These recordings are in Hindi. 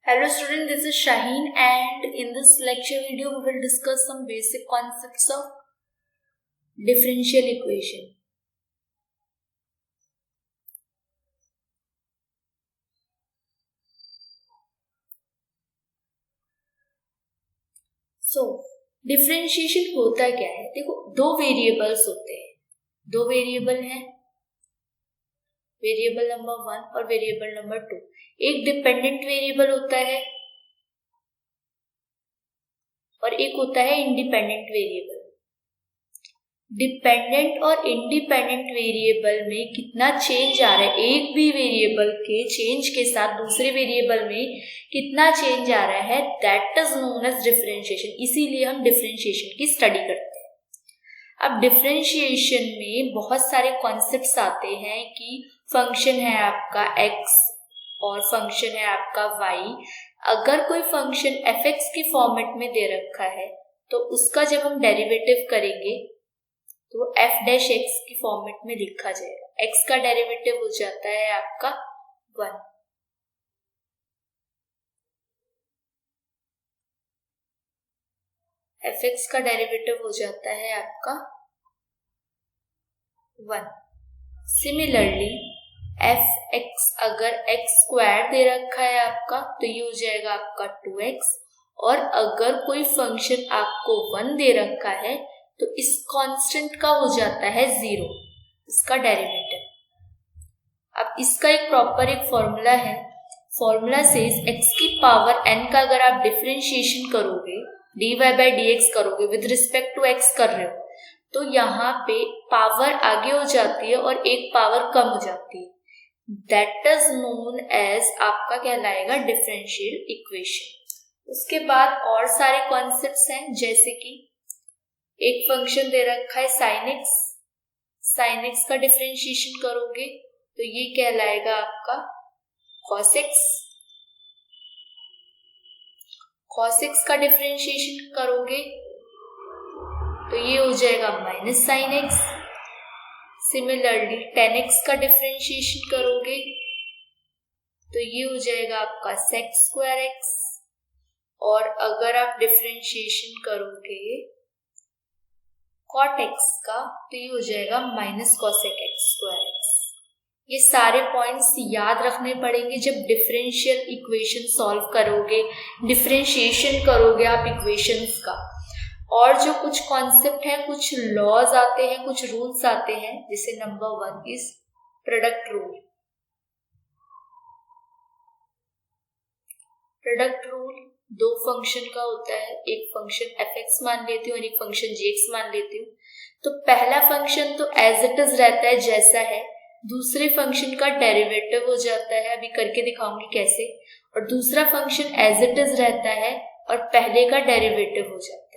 Hello student, this is Shaheen and in this lecture video we will discuss some basic concepts of differential equation. So, differentiation होता क्या है? देखो, दो वेरिएबल्स होते हैं, दो वेरिएबल हैं, वेरिएबल नंबर 1 और वेरिएबल नंबर 2. एक डिपेंडेंट वेरिएबल होता है और एक होता है इंडिपेंडेंट वेरिएबल. डिपेंडेंट और इंडिपेंडेंट वेरिएबल में कितना चेंज आ रहा है, एक भी वेरिएबल के चेंज के साथ दूसरे वेरिएबल में कितना चेंज आ रहा है, that is known as differentiation. इसीलिए हम डिफरेंशिएशन की स्टडी करते हैं. अब डिफरेंशिएशन में बहुत सारे कॉन्सेप्ट्स आते हैं कि फंक्शन है आपका x और फंक्शन है आपका y. अगर कोई फंक्शन f(x) की फॉर्मेट में दे रखा है तो उसका जब हम डेरिवेटिव करेंगे तो f'(x) की फॉर्मेट में लिखा जाएगा. x का डेरिवेटिव हो जाता है आपका 1. f(x) का डेरिवेटिव हो जाता है आपका 1. सिमिलरली f(x) अगर x² दे रखा है आपका तो ये हो जाएगा आपका 2x. और अगर कोई फंक्शन आपको 1 दे रखा है तो इस कांस्टेंट का हो जाता है 0, इसका डेरिवेटिव. अब इसका एक प्रॉपर एक फॉर्मूला है. फॉर्मूला से x की पावर n का अगर आप डिफरेंशिएशन करोगे, dy/dx करोगे, विद रिस्पेक्ट टू x कर रहे हो, तो यहाँ पे पावर आगे हो जाती है और एक पावर कम हो जाती है. दैट इज नोन एज आपका कहलाएगा डिफरेंशियल इक्वेशन. उसके बाद और सारे कॉन्सेप्ट्स हैं, जैसे कि एक फंक्शन दे रखा है sin x. sin x का डिफरेंशिएशन करोगे तो ये कहलाएगा आपका cos x. cos x का डिफरेंशिएशन करोगे तो ये हो जाएगा minus sin x. Similarly tan x का डिफरेंशिएशन करोगे तो ये हो जाएगा आपका sec² x. और अगर आप डिफरेंशिएशन करोगे cot x का तो ये हो जाएगा माइनस cosec x². ये सारे पॉइंट्स याद रखने पड़ेंगे जब डिफरेंशियल इक्वेशन सॉल्व करोगे, डिफरेंशिएशन करोगे आप इक्वेशंस का. और जो कुछ कॉन्सेप्ट है, कुछ लॉज आते हैं, कुछ रूल्स आते हैं, जैसे number 1 is product rule. Product rule दो फंक्शन का होता है. एक फंक्शन f(x) मान लेती हूँ और एक फंक्शन g(x) मान लेती हूँ. तो पहला फंक्शन तो एज इट इज रहता है जैसा है, दूसरे फंक्शन का डेरिवेटिव हो जाता है, अभी करके दिखाऊंगी कैसे. और दूसरा फंक्शन एज इट इज रहता है और पहले का डेरिवेटिव हो जाता है.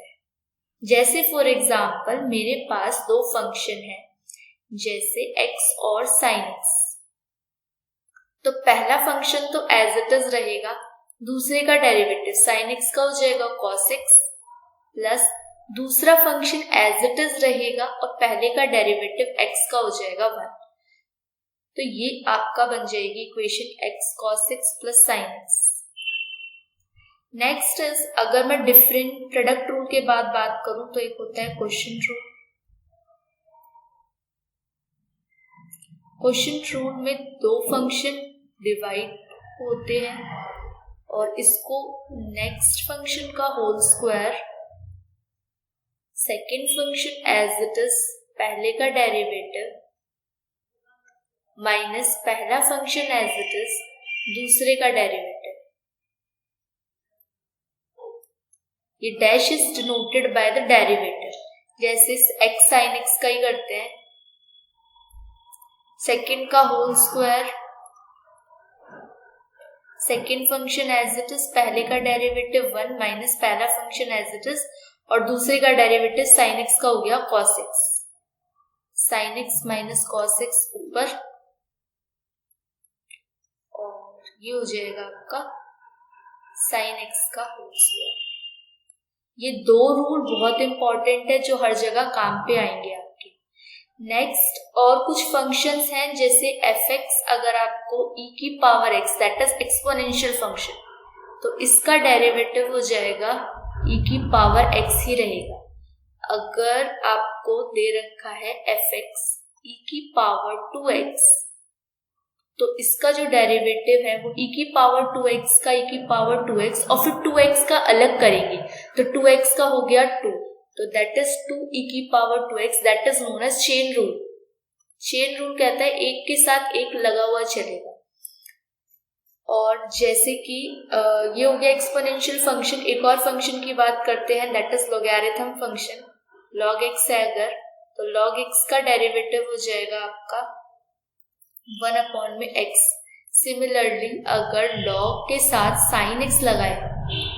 जैसे फॉर एग्जाम्पल मेरे पास दो फंक्शन है, जैसे x और sin x. तो पहला फंक्शन तो एज इट इज रहेगा, दूसरे का डेरिवेटिव sin x का हो जाएगा cos x, प्लस दूसरा फंक्शन एज इट इज रहेगा और पहले का डेरिवेटिव x का हो जाएगा 1. तो ये आपका बन जाएगी equation x cos x plus sin x. Next is, अगर मैं डिफरेंट प्रोडक्ट रूल के बाद बात करूं तो एक होता है क्वोशिएंट रूल. क्वोशिएंट रूल में दो फंक्शन डिवाइड होते हैं और इसको नेक्स्ट फंक्शन का whole square, second function as it is, पहले का डेरिवेटिव, माइनस पहला फंक्शन एज इट इज, दूसरे का डेरिवेटिव. ये dash is denoted by the derivative, जैसे x sin x का ही करते हैं. सेकेंड का whole square, second function as it is, पहले का डेरिवेटिव 1 माइनस पहला फंक्शन एज इट इज और दूसरे का डेरिवेटिव sin x का हो गया cos x. sin x minus cos x ऊपर और ये हो जाएगा आपका sin x का होल स्क्वायर. ये दो रूल बहुत इंपॉर्टेंट है जो हर जगह काम पे आएंगे आपके. नेक्स्ट और कुछ फंक्शंस हैं, जैसे f(x) अगर आपको e की power x that is exponential function, तो इसका डेरिवेटिव हो जाएगा e की पावर x ही रहेगा। अगर आपको दे रखा है fx e की पावर 2x, तो इसका जो डेरिवेटिव है वो e की पावर 2x का e की पावर 2x और फिर 2x का अलग करेंगे, तो 2x का हो गया 2, तो दैट इज 2 e की power 2x, that is known as chain rule. Chain rule कहता है एक के साथ एक लगा हुआ चलेगा। और जैसे कि ये हो गया एक्सपोनेंशियल फंक्शन। एक और फंक्शन की बात करते हैं, that is logarithm function. log x है अगर, तो log x का डेरिवेटिव हो जाएगा आपका 1/x। सिमिलरली अगर log के साथ sin x लगाए,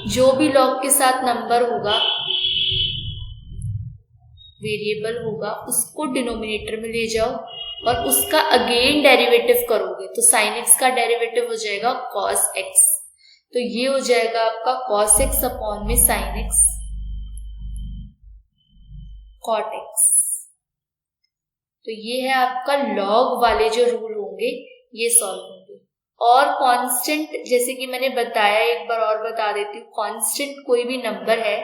जो भी log के साथ नंबर होगा, वेरिएबल होगा, उसको डिनोमिनेटर में ले जाओ और उसका अगेन डेरिवेटिव करोगे, तो sin x का डेरिवेटिव हो जाएगा cos x। तो ये हो जाएगा आपका cos x अपॉन में sin x cot x। तो ये है आपका log वाले जो रूल होंगे ये सॉल्व होंगे। और कांस्टेंट, जैसे कि मैंने बताया, एक बार और बता देती हूँ, कांस्टेंट कोई भी नंबर है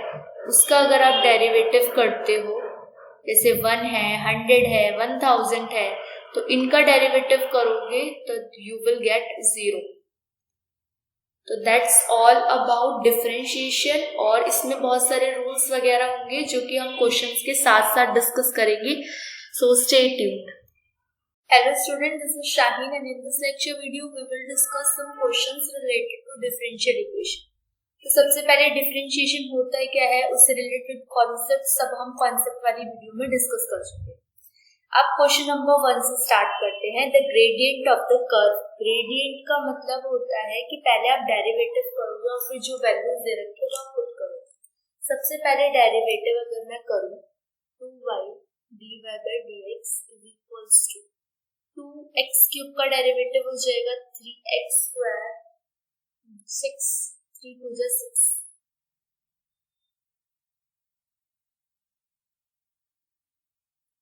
उसका अगर आप डेरिवेटिव करते हो, जैसे 1 है, 100 है, 1000 है, तो इनका डेरिवेटिव करोगे तो यू विल गेट 0। तो दैट्स ऑल अबाउट डिफरेंशिएशन। और इसमें बहुत सारे रूल्स वगैरह होंगे जो कि हम क्वेश्चंस के साथ साथ डिस्कस करेंगे, so stay tuned. Hello student, this is Shaheen and in this lecture video we will discuss some questions related to differential equation. तो सबसे पहले डिफरेंशिएशन होता है क्या है, उससे रिलेटेड कॉन्सेप्ट सब हम कॉन्सेप्ट वाली वीडियो में डिस्कस कर चुके हैं। अब क्वेश्चन नंबर 1 से स्टार्ट करते हैं। The gradient of the curve. Gradient का मतलब होता है कि पहले आप डेरिवेटिव करोगे और फिर जो वैल्यूज दे रखे हो आप पुट करोगे। सबसे पहले डेरिवेटिव अगर मैं करूं, 2y dy by dx is equals to 2x cube का डेरिवेटिव हो जाएगा 3x square 6 3 2 6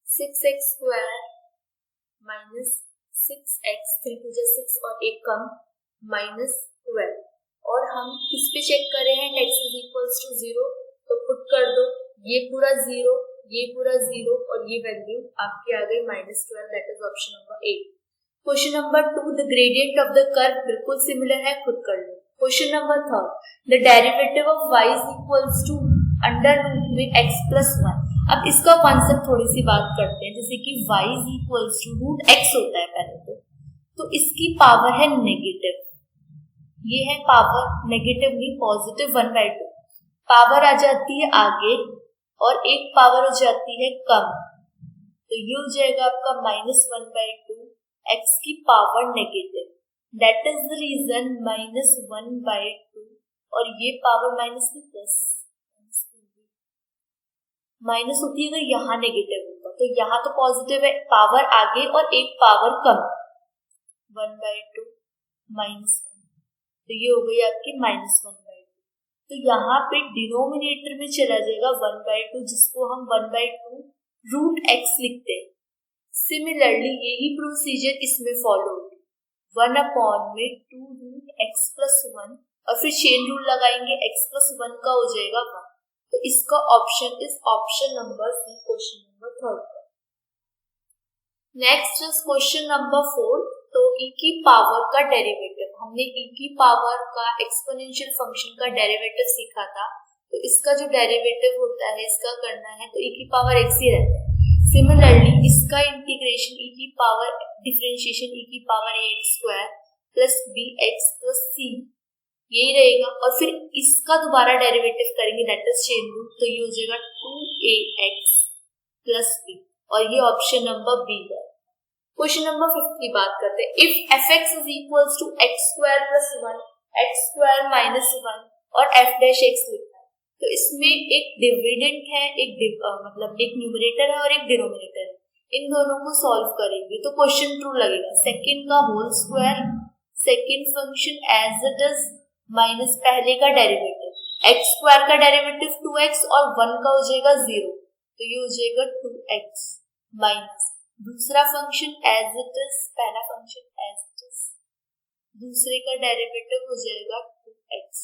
6x square minus 6x 3 2 6 और एक कम माइनस 12। और हम किस पे चेक कर रहे हैं, x इज इक्वल्स टू 0, तो पुट कर दो, ये पूरा 0, ये पूरा 0 और ये वैल्यू आपकी आ गई -12, that is option number 8। Question number 2, the gradient of the curve बिल्कुल सिमिलर है, खुद कर लो। Question number 3, the derivative of y is equals to under root में x प्लस 1। अब इसका कॉन्सेप्ट थोड़ी सी बात करते हैं, जैसे कि y is equals to root x होता है पहले तो इसकी पावर है नेगेटिव, ये है पावर नेगेटिव नहीं पॉजिटिव 1/2। पावर आ जाती है आगे और एक पावर हो जाती है कम, तो ये हो जाएगा आपका -1/2 x की power negative, that is the reason -1/2 और ये पावर माइनस में प्लस माइनस होती है, अगर यहाँ नेगेटिव होगा तो यहाँ तो पॉजिटिव है, पावर आगे और एक पावर कम 1/2 -1, तो ये हो गई आपकी -1/2। तो यहाँ पे डिनोमिनेटर में चला जाएगा 1/2, जिसको हम 1/2 रूट x लिखते हैं। सिमिलरली यही प्रोसीजर इसमें फॉलो होगी, 1/2 रूट x प्लस 1 और फिर चेन रूल लगाएंगे, x प्लस 1 का हो जाएगा 1। तो इसका option is option number C, question number 3। Next is question number 4। तो e की पावर का डेरिवेटिव, हमने e की पावर का एक्सपोनेंशियल फंक्शन का डेरिवेटिव सीखा था, तो इसका जो डेरिवेटिव होता है इसका करना है, तो e की पावर x ही रहता है। सिमिलरली इसका इंटीग्रेशन e की पावर डिफरेंशिएशन e की power ax square plus bx plus c यही रहेगा, और फिर इसका दोबारा डेरिवेटिव करेंगे, दैट इज चेन रूल, तो ये हो जाएगा 2ax प्लस b और ये ऑप्शन नंबर बी है। क्वेश्चन नंबर 5 की बात करते हैं। If fx is equals to x square plus 1 x square minus 1 और f डैश x लिखा है, तो इसमें एक डिविडेंड है, मतलब एक न्यूमरेटर है और एक डिनोमिनेटर है, इन दोनों को सॉल्व करेंगे तो क्वेश्चन ट्रू लगेगा। सेकंड का whole square, second function as it is minus पहले का डेरिवेटिव x स्क्वायर का डेरिवेटिव 2x और 1 का हो जाएगा 0, तो ये हो जाएगा 2x माइनस दूसरा फंक्शन एज इट इज, पहला फंक्शन एज इट इज, दूसरे का डेरिवेटिव हो जाएगा 2x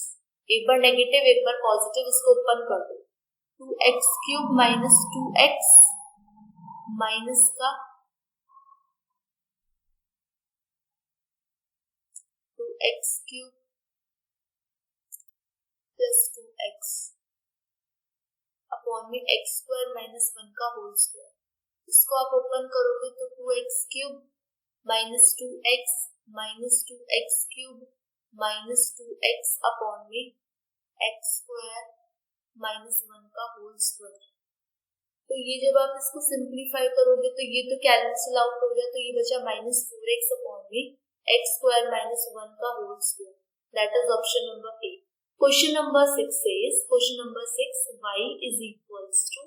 एक बार नेगेटिव एक बार पॉजिटिव, इसको ओपन कर दो। 2x³ माइनस 2x माइनस का 2x³ प्लस 2x अपॉन में x² माइनस 1 का होल स्क्वायर। इसको आप ओपन करोगे तो 2x³ minus 2x minus 2x³ minus 2x upon में x² माइनस 1 का होल स्क्वायर। तो ये जब आप इसको सिंप्लीफाई करोगे तो ये तो कैंसिल आउट हो गया, तो ये बचा माइनस 4x अपॉन में x² माइनस 1 का whole square. That is option number A. Question number 6 is question number 6 y is equals to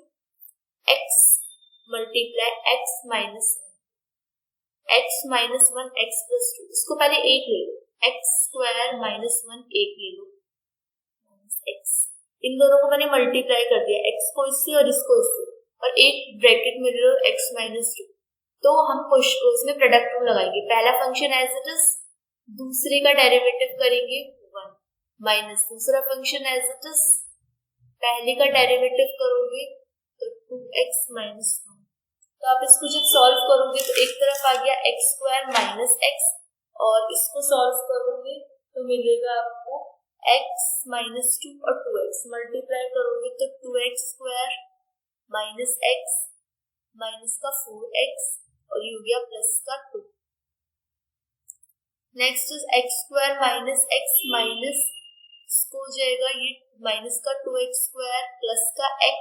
x multiply x minus 1 x plus 2। इसको पहले 8 ले लो, x² माइनस 1 8 ले लो माइनस x। इन दोनों को मैंने मल्टीप्लाई कर दिया, x को इससे और इसको इससे, और एक ब्रैकेट में ले लो x माइनस 2। तो हम उसमें प्रोडक्ट रूल लगाएंगे। पहला फंक्शन एज इट इज, दूसरे का डेरिवेटिव करेंगे 1 माइनस दूसरा फंक्शन एज इट इज, पहले का डेरिवेटिव करोगे तो 2x माइनस 1। तो आप इसको जब सॉल्व करोगे तो एक तरफ आ गया x² माइनस x, और इसको सॉल्व करोगे तो मिलेगा आपको x माइनस 2 और 2x मल्टीप्लाई करोगे तो 2x² माइनस x माइनस का 4x और ये हो गया प्लस का 2। Next is x² minus x minus इसको हो जाएगा ये माइनस का 2x² प्लस का x,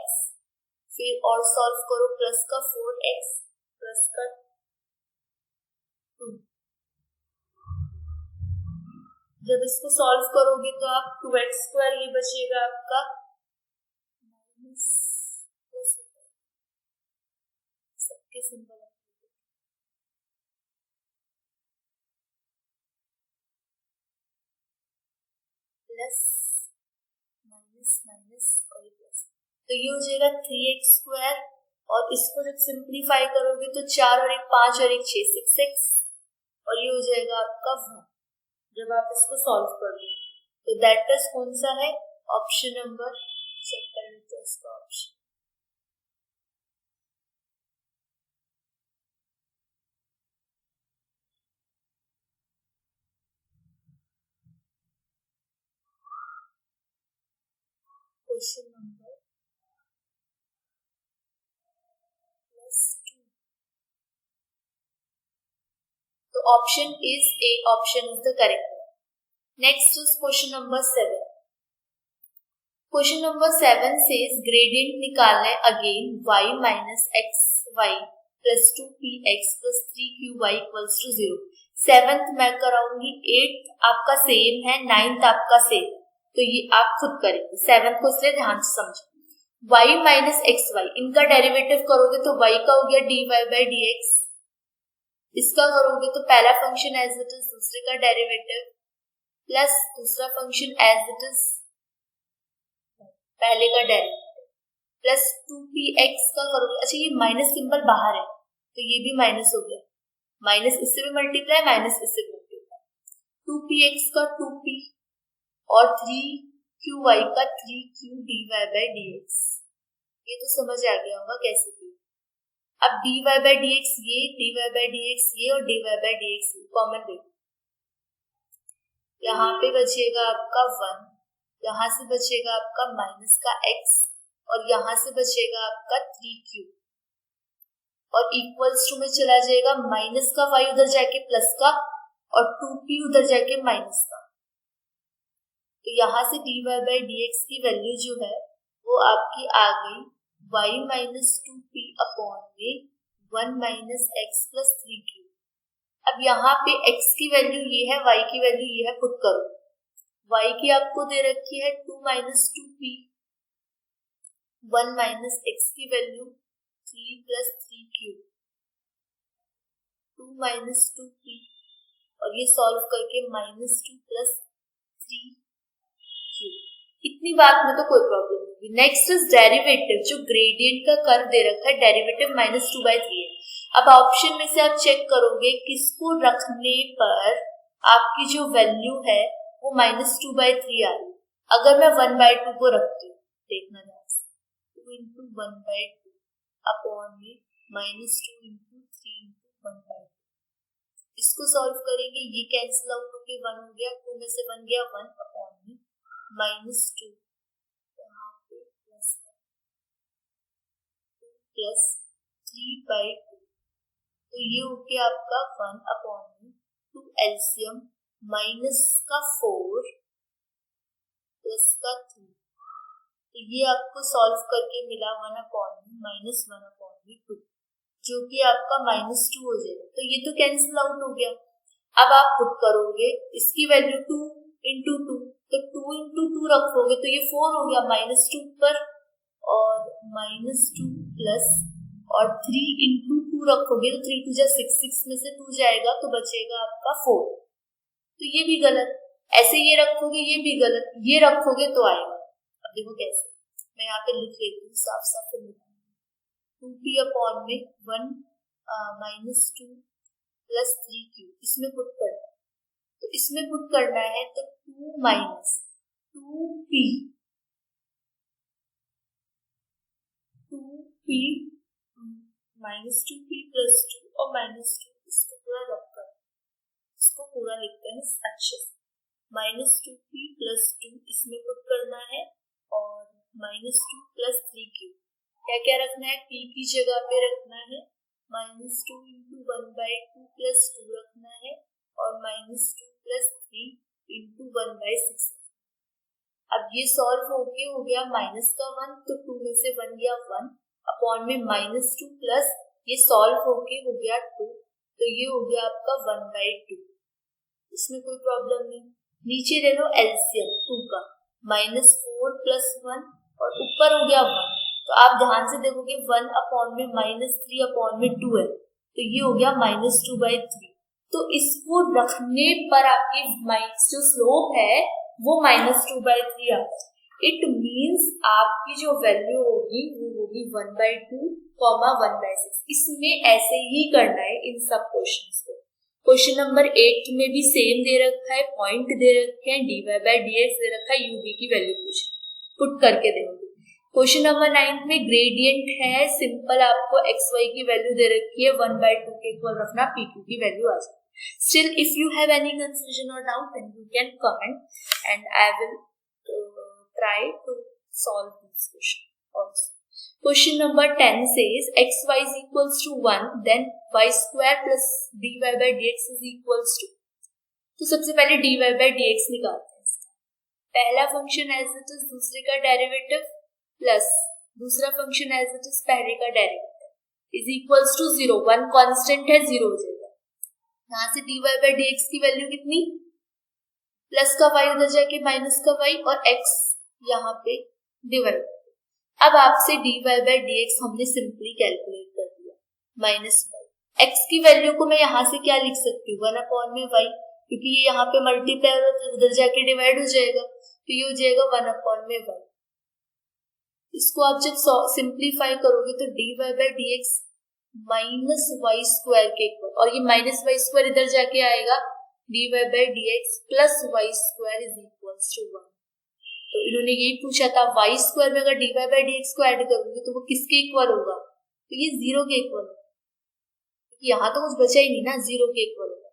फिर और सॉल्व करो प्लस का 4x प्लस का 2। जब इसको सॉल्व करोगे तो आप 2x² ये बचेगा आपका माइनस सबके सिंबल प्लस माइनस माइनस और प्लस, तो ये हो जाएगा 3x² और इसको जब सिंप्लीफाई करोगे तो 4 और 1 5 और 1 6 6x और ये हो जाएगा आपका 1 जब आप इसको सॉल्व करोगे। तो दैट इज कौन सा है, ऑप्शन नंबर, चेक कर लेते हैं इसका ऑप्शन। क्वेश्चन नंबर +2, तो option is A, option is the correct. Next is question number 7। Question number 7 says gradient निकालना है again y minus xy plus 2px plus 3qy equals to 0। 7th मैं कराऊंगी, 8th आपका सेम है, 9th आपका सेम, तो ये आप खुद करेंगे। 7th को इसलिए ध्यान से समझो। y माइनस xy इनका डेरिवेटिव करोगे तो y का हो गया dy बाई dx, इसका करोगे तो पहला फंक्शन एज इट इज, दूसरे का डेरिवेटिव प्लस दूसरा फंक्शन एज इट इज, पहले का डेरिवेटिव प्लस 2px का करोगे। अच्छा ये माइनस सिंबल बाहर है तो ये भी माइनस हो गया, माइनस इससे भी मल्टीप्लाई माइनस इससे भी मल्टीप्लाई, 2px का 2p और 3qy का 3q dy बाई dx। ये तो समझ आ गया होगा कैसे किया। अब dy बाई dx ये, dy बाई dx ये और dy बाई dx ये कॉमन ले, यहाँ पे बचेगा आपका 1, यहाँ से बचेगा आपका माइनस का x और यहाँ से बचेगा आपका 3q और इक्वल्स टू में चला जाएगा माइनस का y उधर जाके प्लस का और 2p उधर जाके माइनस का। तो यहाँ से dy बाई dx की वैल्यू जो है वो आपकी आ गई y माइनस 2p अपॉन में 1 माइनस x प्लस 3q। अब यहाँ पे x की वैल्यू ये है, y की वैल्यू ये है, पुट करो। y की आपको दे रखी है 2 माइनस 2p, 1 माइनस x की value 3 plus 3q, 2 minus 2p और ये सॉल्व करके माइनस 2 प्लस 3q। इतनी बात में तो कोई प्रॉब्लम नहीं। नेक्स्ट इज डेरिवेटिव, जो ग्रेडियंट का कर्व दे रखा है डेरिवेटिव -2/3 है। अब ऑप्शन में से आप चेक करोगे किसको रखने पर आपकी जो वैल्यू है वो -2/3 आ रही है। अगर मैं 1/2 को रखती हूँ, देखना ध्यान से, 2 इंटू 1/2 अपॉन में -2 इंटू 3 इंटू 1/2, इसको सॉल्व करेंगे, ये कैंसिल आउट होके 1 हो गया, 2 में से 1 गया 1 अपॉन में -2, यहाँ पे प्लस 3/2, तो ये हो गया आपका 1 अपॉन में 2 एलसीएम माइनस का 4 प्लस का 3, तो ये आपको सॉल्व करके मिला 1 अपॉन में -1 अपॉन में 2, जो कि आपका -2 हो जाएगा, तो ये तो कैंसिल आउट हो गया। अब आप पुट करोगे इसकी वैल्यू 2 इंटू 2, तो 2 इंटू 2 रखोगे तो ये 4 हो गया -2 पर, और -2 प्लस और 3 इंटू 2 रखोगे तो 3 2 जा 6, 6 में से 2 जाएगा तो बचेगा आपका 4, तो ये भी गलत। ऐसे ये रखोगे ये भी गलत, ये रखोगे तो आएगा। अब देखो कैसे, मैं यहाँ पे लिख लेती हूँ साफ साफ, 2p अपॉन में 1 -2 प्लस 3q, इसमें पुट करना है, तो इसमें पुट करना है तो 2 माइनस 2p -2p प्लस 2 और -2, इसको पूरा रख कर, इसको पूरा लिखते हैं अच्छे से, -2p प्लस 2 इसमें पुट करना है, और -2 प्लस 3q, क्या क्या रखना है, p की जगह पे रखना है, -2 इंटू 1/2 प्लस 2 रखना है, और -2 प्लस 3 इंटू 1/6। अब ये सॉल्व हो गया माइनस का 1, तो 2 में से 1 गया 1 अपॉन में -2 प्लस ये सॉल्व हो गया 2, तो ये हो गया आपका 1/2, इसमें कोई प्रॉब्लम नहीं। नीचे ले लो एलसीएम 2 का, -4 प्लस 1 और ऊपर हो गया 1, तो आप ध्यान से देखोगे 1 अपॉन में -3 अपॉन में 2 है, तो ये हो गया -2/3, तो इसको रखने पर आपकी जो स्लोप है वो -2/3 आता है। इट मीन्स आपकी जो वैल्यू होगी वो होगी 1/2, 1/6। इसमें ऐसे ही करना है इन सब क्वेश्चंस को। क्वेश्चन नंबर 8 में भी सेम दे रखा है, पॉइंट दे रखे हैं, dy/dx दे रखा है, ub की वैल्यू पुट करके देंगे। क्वेश्चन नंबर 9 में ग्रेडियंट है, सिंपल आपको xy की वैल्यू दे रखी है, 1/2 के इक्वल रखना, pq की वैल्यू आ जाए। Still, if you have any confusion or doubt, then you can comment and I will try to solve this question also. Question number 10 says xy is equals to 1, then y square plus dy/dx is equals to, तो सबसे पहले dy/dx निकालते हैं। पहला फंक्शन एज इट इज दूसरे का डेरिवेटिव प्लस दूसरा फंक्शन एज इट इज पहले का derivative is equals to 0, 1 constant है 0 हो जाएगा। यहाँ से dy/dx की वैल्यू कितनी, प्लस का y उधर जाके माइनस का y और x यहाँ पे डिवाइड। अब आपसे dy/dx हमने सिंपली कैलकुलेट कर दिया, -y। x की वैल्यू को मैं यहाँ से क्या लिख सकती हूँ, 1 अपॉन में y, क्योंकि ये यहाँ पे मल्टीप्लाई हो तो उधर जाके डिवाइड हो जाएगा, तो ये हो जाएगा 1 अपॉन में y। इसको आप जब सिंप्लीफाई करोगे तो dy/dx -y² के इक्वल, और ये -y² इधर जाके आएगा, dy/dx plus y² is equals to 1। तो इन्होंने यही पूछा था, y² में अगर dy/dx को ऐड करोगे तो वो किसके इक्वल होगा, तो ये 0 के इक्वल होगा, क्योंकि यहाँ तो कुछ बचा ही नहीं ना, 0 के इक्वल होगा,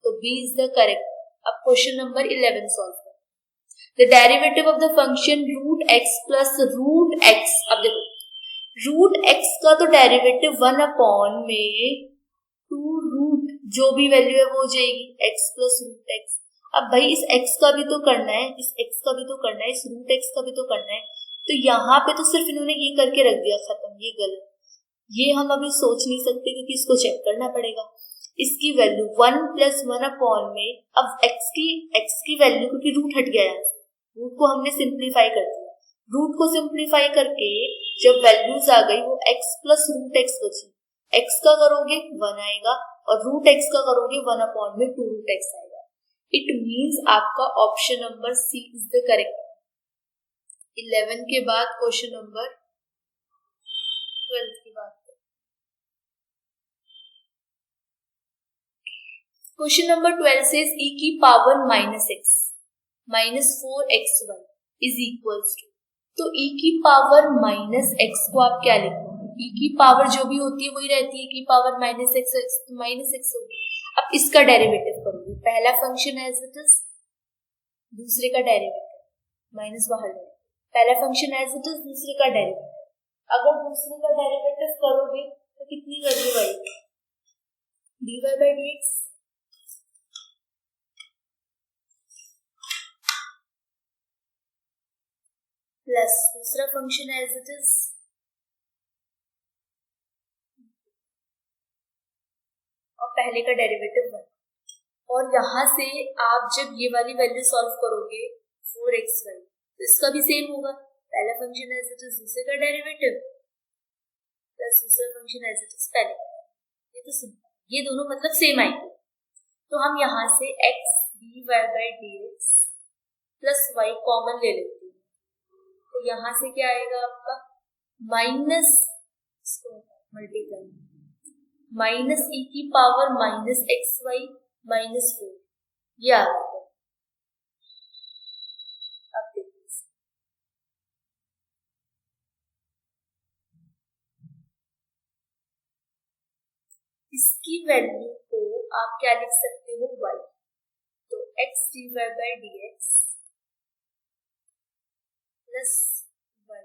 तो B इज द करेक्ट। अब क्वेश्चन नंबर 11 सॉल्व करें। The derivative of the function √x plus √x, अब देखो √x का तो डेरिवेटिव 1 अपॉन में 2 रूट जो भी वैल्यू है वो हो जाएगी x प्लस √x। अब भाई इस x का भी तो करना है, इस x का भी तो करना है, इस √x का भी तो करना है, तो यहाँ पे तो सिर्फ इन्होंने ये करके रख दिया, खत्म, ये गलत, ये हम अभी सोच नहीं सकते क्योंकि इसको चेक करना पड़ेगा। इसकी वैल्यू 1 प्लस 1 अपॉन में, अब x की वैल्यू, क्योंकि रूट हट गया है, रूट को हमने सिंप्लीफाई कर दिया, रूट को सिंप्लीफाई करके जब वैल्यूज आ गई वो x प्लस √x बची, x का करोगे 1 आएगा और √x का करोगे 1 अपॉन में 2 √x आएगा। इट मींस आपका option number C is the correct. 11 के बाद क्वेश्चन नंबर 12 की बात करें। क्वेश्चन नंबर 12 says e की power -x -4xy is equals to, तो e की पावर माइनस एक्स को आप क्या लिखोगे, e की पावर जो भी होती है वही रहती है, e की पावर माइनस एक्स होगी। अब इसका डेरिवेटिव करोगे, पहला फंक्शन एज इट इज, दूसरे का डेरिवेटिव माइनस बाहर जाएगा, पहला फंक्शन एज इट इज, दूसरे का डेरिवेटिव, अगर दूसरे का डेरिवेटिव करोगे तो कितनी वैल्यू आएगी, dy by dx प्लस दूसरा फंक्शन एज इट इज और पहले का डेरिवेटिव 1, और यहाँ से आप जब ये वाली वैल्यू सॉल्व करोगे 4xy, तो इसका भी सेम होगा, पहला फंक्शन एज इट इज, दूसरे का डेरिवेटिव प्लस दूसरा फंक्शन एज इट इज पहले, ये तो सिंपल, ये दोनों मतलब सेम आएंगे। तो हम यहाँ से x dy by dx plus y common ले लेते हैं, तो यहाँ से क्या आएगा आपका माइनस मल्टीप्लाई माइनस e की power minus x y minus 4, ये आ गया। अब देखिए इसकी वैल्यू को आप क्या लिख सकते हो y, तो x dy by dx plus y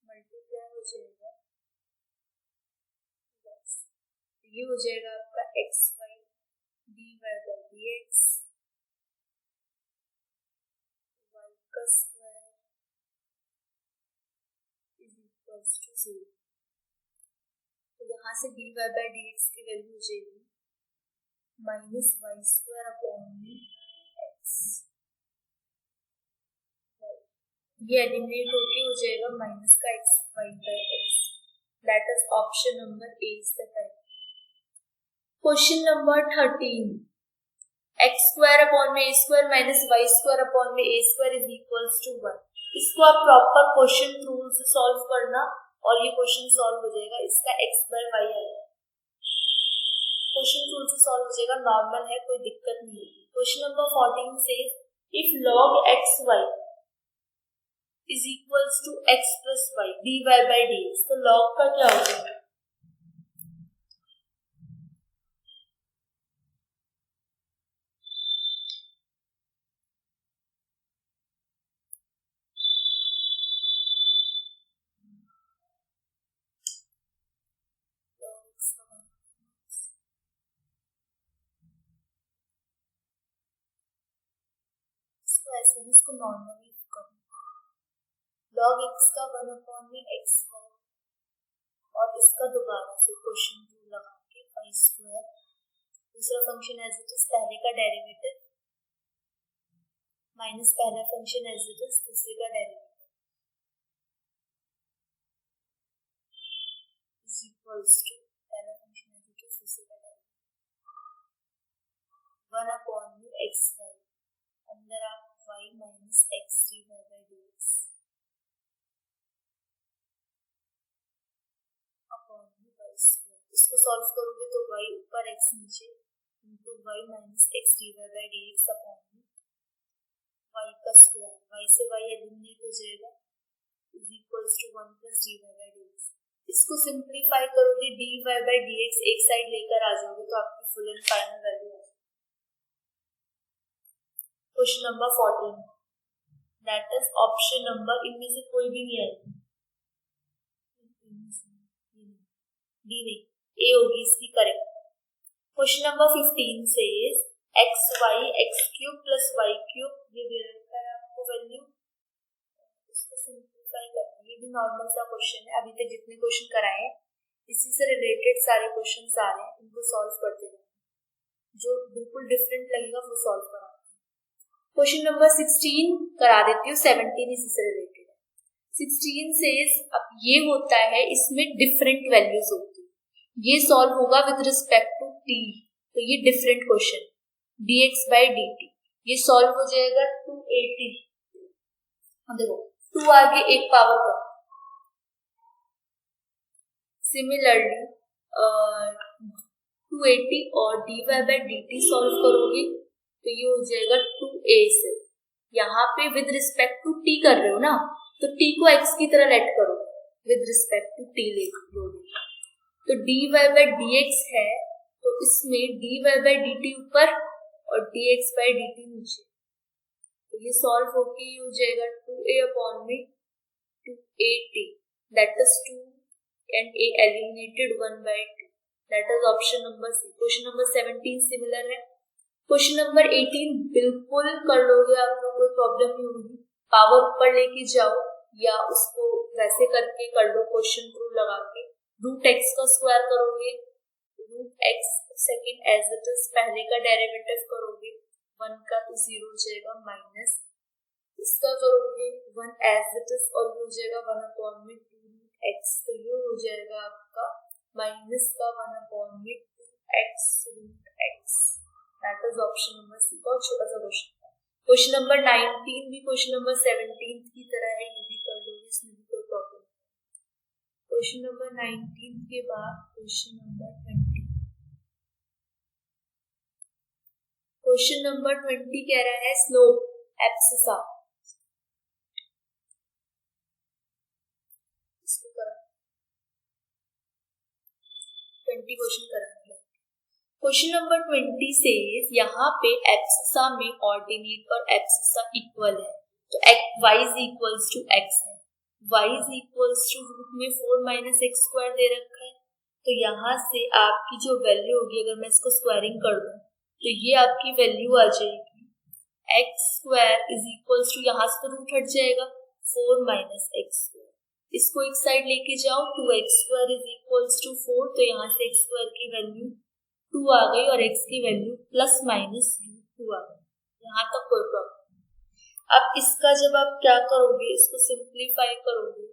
multiply हो जाएगा, ये हो जाएगा आपका x y dy by dx y का स्क्वायर इज इक्वल्स टू 0। तो यहाँ से dy by dx की वैल्यू हो जाएगी माइनस वाई स्क्वायर अपॉन में एक्स, ये एलिमिनेट होके हो जाएगा माइनस का x y by x, that is option number A is the correct. Question number 13, x square upon में a square minus y square upon में a square is equals to 1। इसको आप प्रॉपर क्वेश्चन रूल से सॉल्व करना और ये क्वेश्चन सॉल्व हो जाएगा, इसका एक्स बाय वाई आएगा, क्वेश्चन रूल से सॉल्व हो जाएगा, नॉर्मल है, कोई दिक्कत नहीं होगी। क्वेश्चन नंबर 14 से if log x y is equals to x plus y dy by dx, तो log का क्या हो जाएगा, ऐसे भी इसको नॉर्मली करना, log x का 1 अपॉन में एक्स और इसका दोबारा से क्वेश्चन रूल लगा के वाई स्क्वायर, दूसरा फंक्शन एज इट इज, पहले का डेरिवेटिव माइनस पहला फंक्शन एज इट इज, दूसरे का डेरिवेटिव इज इक्वल्स टू पहला फंक्शन एज इट इज, दूसरे का डेरिवेटिव 1 अपॉन में एक्स वाई, अंदर आप y minus x dy by dx upon में वाई स्क्वायर, इसको सॉल्व करोगे तो y ऊपर x नीचे into y minus x dy by dx upon में y का स्क्वायर, y से y एलिमिनेट हो जाएगा is equals to 1 plus dy by dx। इसको सिंप्लीफाई करोगे dy by dx एक साइड लेकर आ जाओगे तो आपकी फुल एंड फाइनल वैल्यू आ जाएगी। Question number 14, that is option number, इनमें से कोई भी नहीं आएगी, डी नहीं, ए होगी इसकी करेक्ट। क्वेश्चन नंबर 15 से x y x cube plus y cube, ये दे रखा है आपको वैल्यू, इसको सिंप्लीफाई करना, ये भी नॉर्मल सा क्वेश्चन है, अभी तक जितने क्वेश्चन कराए इसी से रिलेटेड सारे क्वेश्चन आ रहे हैं, इनको सॉल्व करते रहना, जो बिल्कुल डिफरेंट लगेगा वो सॉल्व करा। क्वेश्चन नंबर 16 करा देती हूँ, 17 इसी से रिलेटेड है। 16 से अब ये होता है, इसमें डिफरेंट वैल्यूज होती है, ये सॉल्व होगा विद रिस्पेक्ट टू t, तो ये different question dx by dt, ये सॉल्व हो जाएगा 280, देखो 2 आगे एक पावर का, सिमिलरली 280 और dy by dt सॉल्व करोगे तो ये हो जाएगा 2a से, यहाँ पे विद रिस्पेक्ट टू टी कर रहे हो ना, तो टी को एक्स की तरह लेट करो, विद रिस्पेक्ट टू टी ले लो। तो dy बाय dx है, तो इसमें dy बाय dt ऊपर और dx बाय dt नीचे। तो ये सॉल्व होके ये हो जाएगा 2a अपॉन में 2at, that is 2 and a eliminated 1 by 2, that is option number C. Question number 17 similar है। क्वेश्चन नंबर 18 बिल्कुल कर लोगे आप लोग, कोई प्रॉब्लम नहीं होगी। पावर ऊपर लेके जाओ या उसको वैसे करके कर लो, क्वेश्चन प्रूफ लगा के। रूट एक्स का स्क्वायर करोगे, root x second as it is, पहले का डेरिवेटिव करोगे, 1 का तो 0 हो जाएगा, माइनस इसका करोगे 1 एज इट इज और हो जाएगा 1 अपॉन में 2 रूट एक्स, तो ये हो जाएगा आपका माइनस का 1 अपॉन में 2x root x, that is option number C. बहुत छोटा सा क्वेश्चन था। क्वेश्चन नंबर 19 भी क्वेश्चन नंबर 17 की तरह है, ये भी कर लोगे, इसमें भी कोई प्रॉब्लम नहीं। क्वेश्चन नंबर 19 के बाद क्वेश्चन नंबर 20। क्वेश्चन नंबर 20 कह रहा है स्लोप एब्सिसा, इसको करा 20 क्वेश्चन कराएंगे। क्वेश्चन नंबर 20 से यहाँ पे एब्सिसा में ऑर्डिनेट और एब्सिसा इक्वल है, तो y is equals to x है, y is equals to root में 4 माइनस एक्स स्क्वायर दे रखा है। तो यहाँ से आपकी जो वैल्यू होगी, अगर मैं इसको स्क्वायरिंग कर दूं तो ये आपकी वैल्यू आ जाएगी x square is equals to, यहाँ से तो रूट हट जाएगा, 4 माइनस एक्स स्क्वायर, इसको एक साइड लेके जाओ, 2x square is equals to 4, तो यहाँ से x स्क्वायर की वैल्यू 2 आ गई और x की वैल्यू प्लस माइनस रूट 2 आ गई। यहाँ तक कोई प्रॉब्लम नहीं। अब इसका जब आप क्या करोगे, इसको सिंप्लीफाई करोगे,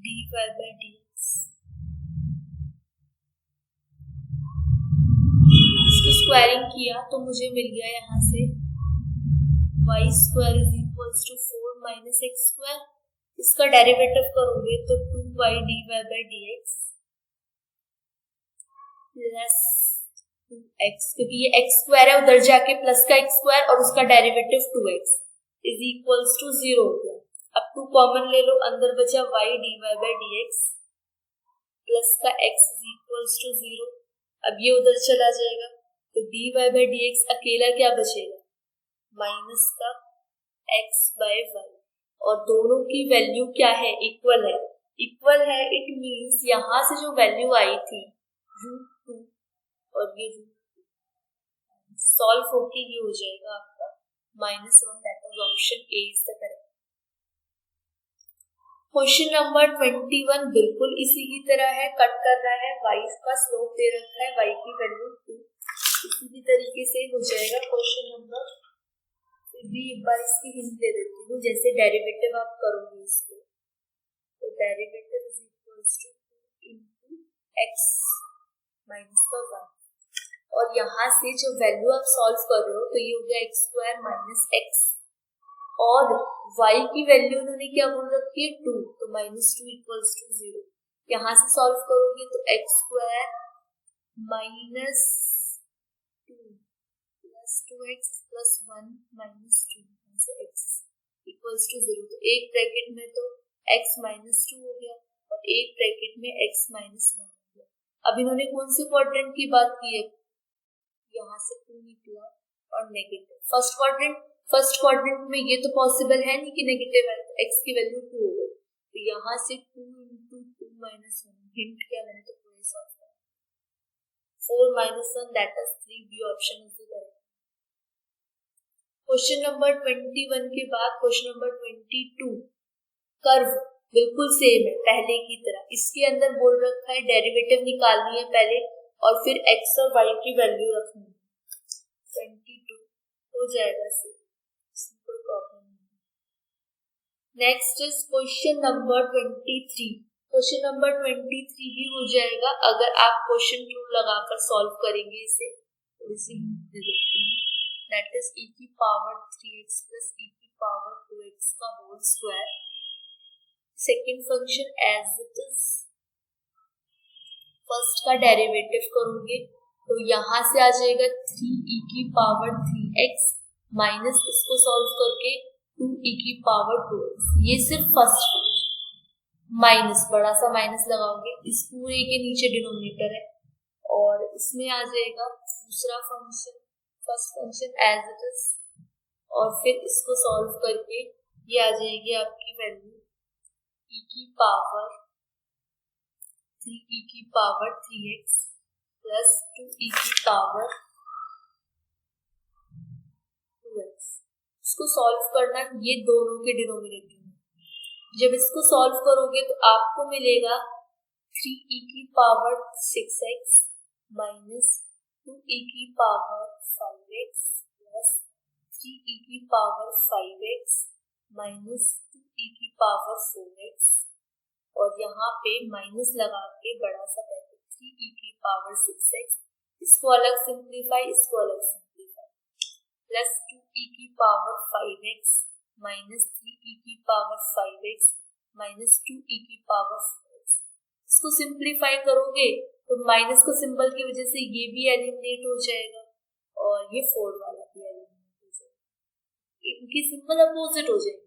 dy बाय dx, इसको स्क्वायरिंग किया तो मुझे मिल गया यहाँ से y square is equals to 4 minus x square, इसका डेरिवेटिव करोगे तो 2y dy by dx plus 2x, क्योंकि ये x स्क्वायर है, उधर जाके प्लस का x स्क्वायर और उसका derivative 2x is equals to 0 हो गया। अब 2 कॉमन ले लो, अंदर बचा y dy by dx plus का x इज इक्वल्स टू 0, अब ये उधर चला जाएगा, तो dy बाय dx अकेला क्या बचेगा, माइनस का x बाय y, और दोनों की वैल्यू क्या है, इक्वल है। इक्वल है इट मींस यहाँ से जो वैल्यू आई थी रूट 2 और ये रूट 2 सॉल्व होके ये हो जाएगा आपका -1, that is option A is the correct. Question number 21 बिल्कुल इसी की तरह है, कट कर रहा है, y का स्लोप दे रखा है, y की वैल्यू 2, इसी की तरीके से हो जाएगा क्वेश्चन नंबर भी। एक बार इसकी हिंट दे देती हूँ, जैसे डेरिवेटिव आप करोगे इसको, तो derivative is equals to 2 into x minus का 1, और यहाँ से जो वैल्यू आप सॉल्व कर रहे हो तो ये हो गया x स्क्वायर माइनस एक्स, और y की वैल्यू उन्होंने क्या बोल रखी है 2, तो -2 इक्वल्स टू 0। यहाँ से सॉल्व करोगे तो x square minus 2 plus 2x plus 1 minus 2 से x इक्वल्स टू 0, तो एक ब्रैकेट में तो x माइनस 2 हो गया और एक ब्रैकेट में x माइनस 1 हो गया। अब इन्होंने कौन से क्वाड्रेंट की बात की है, यहाँ से 2 निकला और नेगेटिव, फर्स्ट क्वाड्रेंट में ये तो पॉसिबल है नहीं कि नेगेटिव है, तो x की वैल्यू 2 हो गई, तो यहाँ से 2 इंटू 2 माइनस 1, हिंट क्या मैंने तो पूरे सॉल्व किया, 4 minus 1 that is 3, B option is the correct. Question number 21 के बाद क्वेश्चन नंबर 22, कर्व बिल्कुल सेम है पहले की तरह, इसके अंदर बोल रखा है डेरिवेटिव निकालनी है पहले और फिर x और y की वैल्यू रखनी है, 22 हो जाएगा सेम, इसमें कोई प्रॉब्लम नहीं। Next is question number 23। Question number 23 भी हो जाएगा अगर आप क्वेश्चन रूल लगाकर सॉल्व करेंगे इसे, तो इसे दे देती हूँ, दैट इज e की पावर 3x प्लस e की पावर 2x का whole square, second function as it is, first का डेरिवेटिव करोगे तो यहाँ से आ जाएगा 3e की पावर 3x माइनस इसको सॉल्व करके 2e की पावर 2x। ये सिर्फ फर्स्ट माइनस, बड़ा सा माइनस लगाओगे, इस पूरे के नीचे डिनोमिनेटर है और इसमें आ जाएगा दूसरा function, first function as it is, और फिर इसको सॉल्व करके ये आ जाएगी आपकी वैल्यू e की पावर 3e की पावर 3x प्लस 2e की पावर 2x। इसको सॉल्व करना ये दोनों के डिनोमिनेटर में। जब इसको सॉल्व करोगे तो आपको मिलेगा 3e की पावर 6x माइनस 2e की पावर 5x प्लस 3e की पावर 5x माइनस 2e की पावर 4x, और यहाँ पे माइनस लगा के बड़ा सा करके 3e की पावर 6x, इसको अलग सिंप्लीफाई, इसको अलग सिंप्लीफाई, प्लस 2e की पावर 5x माइनस 3e की पावर 5x माइनस 2e की पावर 4x। इसको सिंप्लीफाई करोगे तो माइनस को सिंबल की वजह से ये भी एलिमिनेट हो जाएगा और ये 4 वाला भी एलिमिनेट हो जाएगा। इनकी सिंबल अपोजिट हो जाएंगे,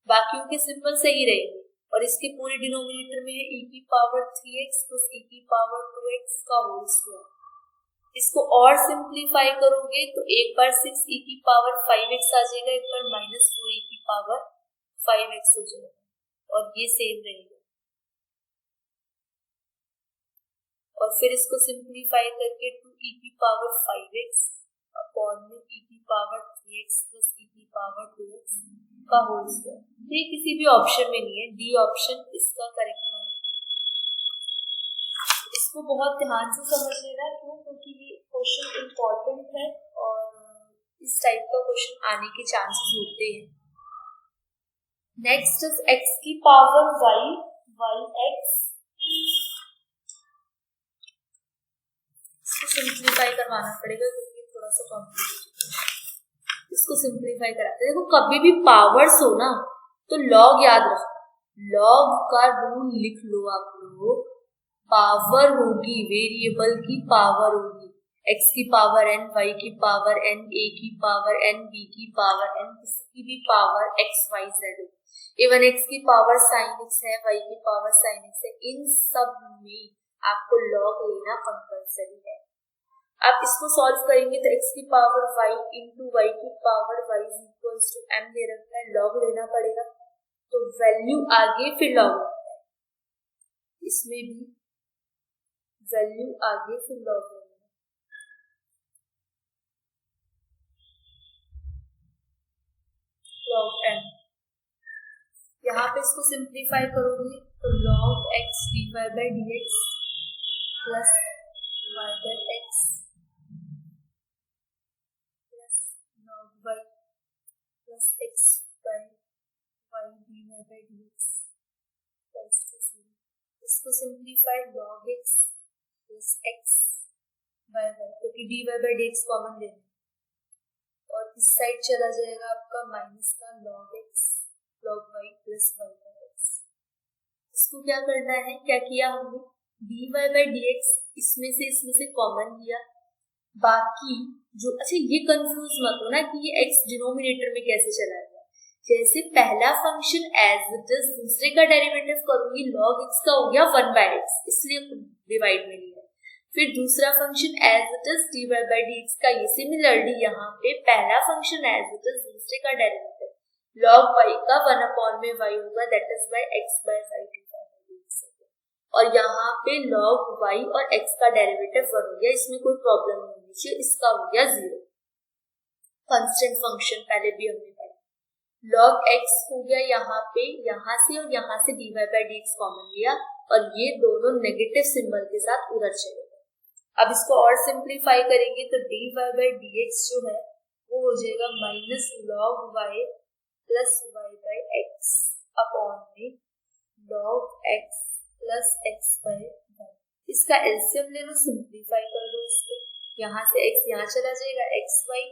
बाकियों के सिंबल सही रहेंगे, और इसके पूरे डिनोमिनेटर में है e की पावर 3x प्लस e की पावर 2x का होल स्क्वायर। इसको और सिंप्लीफाई करोगे तो एक बार 6e की पावर 5x आ जाएगा, एक बार माइनस 4e की पावर 5x हो जाएगा और ये सेम रहेगा। और फिर इसको सिंप्लीफाई करके 2e की पावर 5x अपॉन में e की पावर 3x प्लस e की पावर 2x का होल स्क्वायर। ये किसी भी ऑप्शन में नहीं है, डी ऑप्शन इसका करेक्ट है। इसको बहुत ध्यान से समझ लेना, क्यों? क्योंकि ये क्वेश्चन इम्पोर्टेंट है और इस टाइप का क्वेश्चन आने के चांसेस होते हैं। नेक्स्ट इज x की पावर y x। इसको सिंप्लीफाई करवाना पड़ेगा क्योंकि थोड़ा सा कॉम्प्लिकेटेड है। इसको सिंप्लीफाई कराते हैं। देखो कभी भी पावर्स हो ना तो लॉग याद रखो, लॉग का रूल लिख लो आप लोग। पावर होगी, वेरिएबल की पावर होगी, x की पावर n, y की पावर n, a की पावर n, b की पावर n, किसी भी पावर x y z हो, इवन x की पावर sin x है, y की पावर sin x है, इन सब में आपको लॉग लेना कंपल्सरी है। आप इसको सॉल्व करेंगे तो x की पावर y इंटू y की power y is equals to m दे रखा है, लॉग लेना पड़ेगा, तो वैल्यू आगे फिर लॉग होता है, इसमें भी वैल्यू आगे फिर लॉग होगा। लॉग m, यहाँ पे इसको सिंप्लीफाई करोगे तो log x dy by dx plus y by x plus log y plus x by y dy by dx plus 0। इसको simplify log x plus x by y, क्योंकि dy बाई dx कॉमन लेना और इस साइड चला जाएगा आपका माइनस का log x log y plus y by x। इसको क्या करना है, क्या किया हमने, dy बाई dx इसमें से कॉमन लिया, बाकी जो, अच्छा ये कंफ्यूज मत हो ना कि ये x डिनोमिनेटर में कैसे चला गया। जैसे पहला फंक्शन एज इट इज, दूसरे का डेरिवेटिव करूंगी, log x का हो गया 1 बाई x, इसलिए डिवाइड में लिया। फिर दूसरा function as it is dy by dx का, ये सिमिलरली यहाँ पे पहला फंक्शन एज इट इज, दूसरे का डेरिवेटिव log y का 1 अपॉन में y होगा, that is by x by y dx, और यहाँ पे log y और x का डेरिवेटिव 1 हो गया, इसमें कोई प्रॉब्लम नहीं होनी चाहिए, इसका हो गया 0। कांस्टेंट फंक्शन पहले भी हमने पढ़ा, log x हो गया यहाँ पे, यहाँ से और यहाँ से dy बाई dx कॉमन लिया और ये दोनों नेगेटिव सिंबल के साथ उधर चलेगा। अब इसको और सिंप्लीफाई करेंगे तो dy बाई dx जो है वो हो जाएगा minus log y plus y by x upon में log x plus x by y। इसका एलसीएम ले लो, सिंप्लीफाई कर दो इसको, यहाँ से x यहाँ चला जाएगा, x y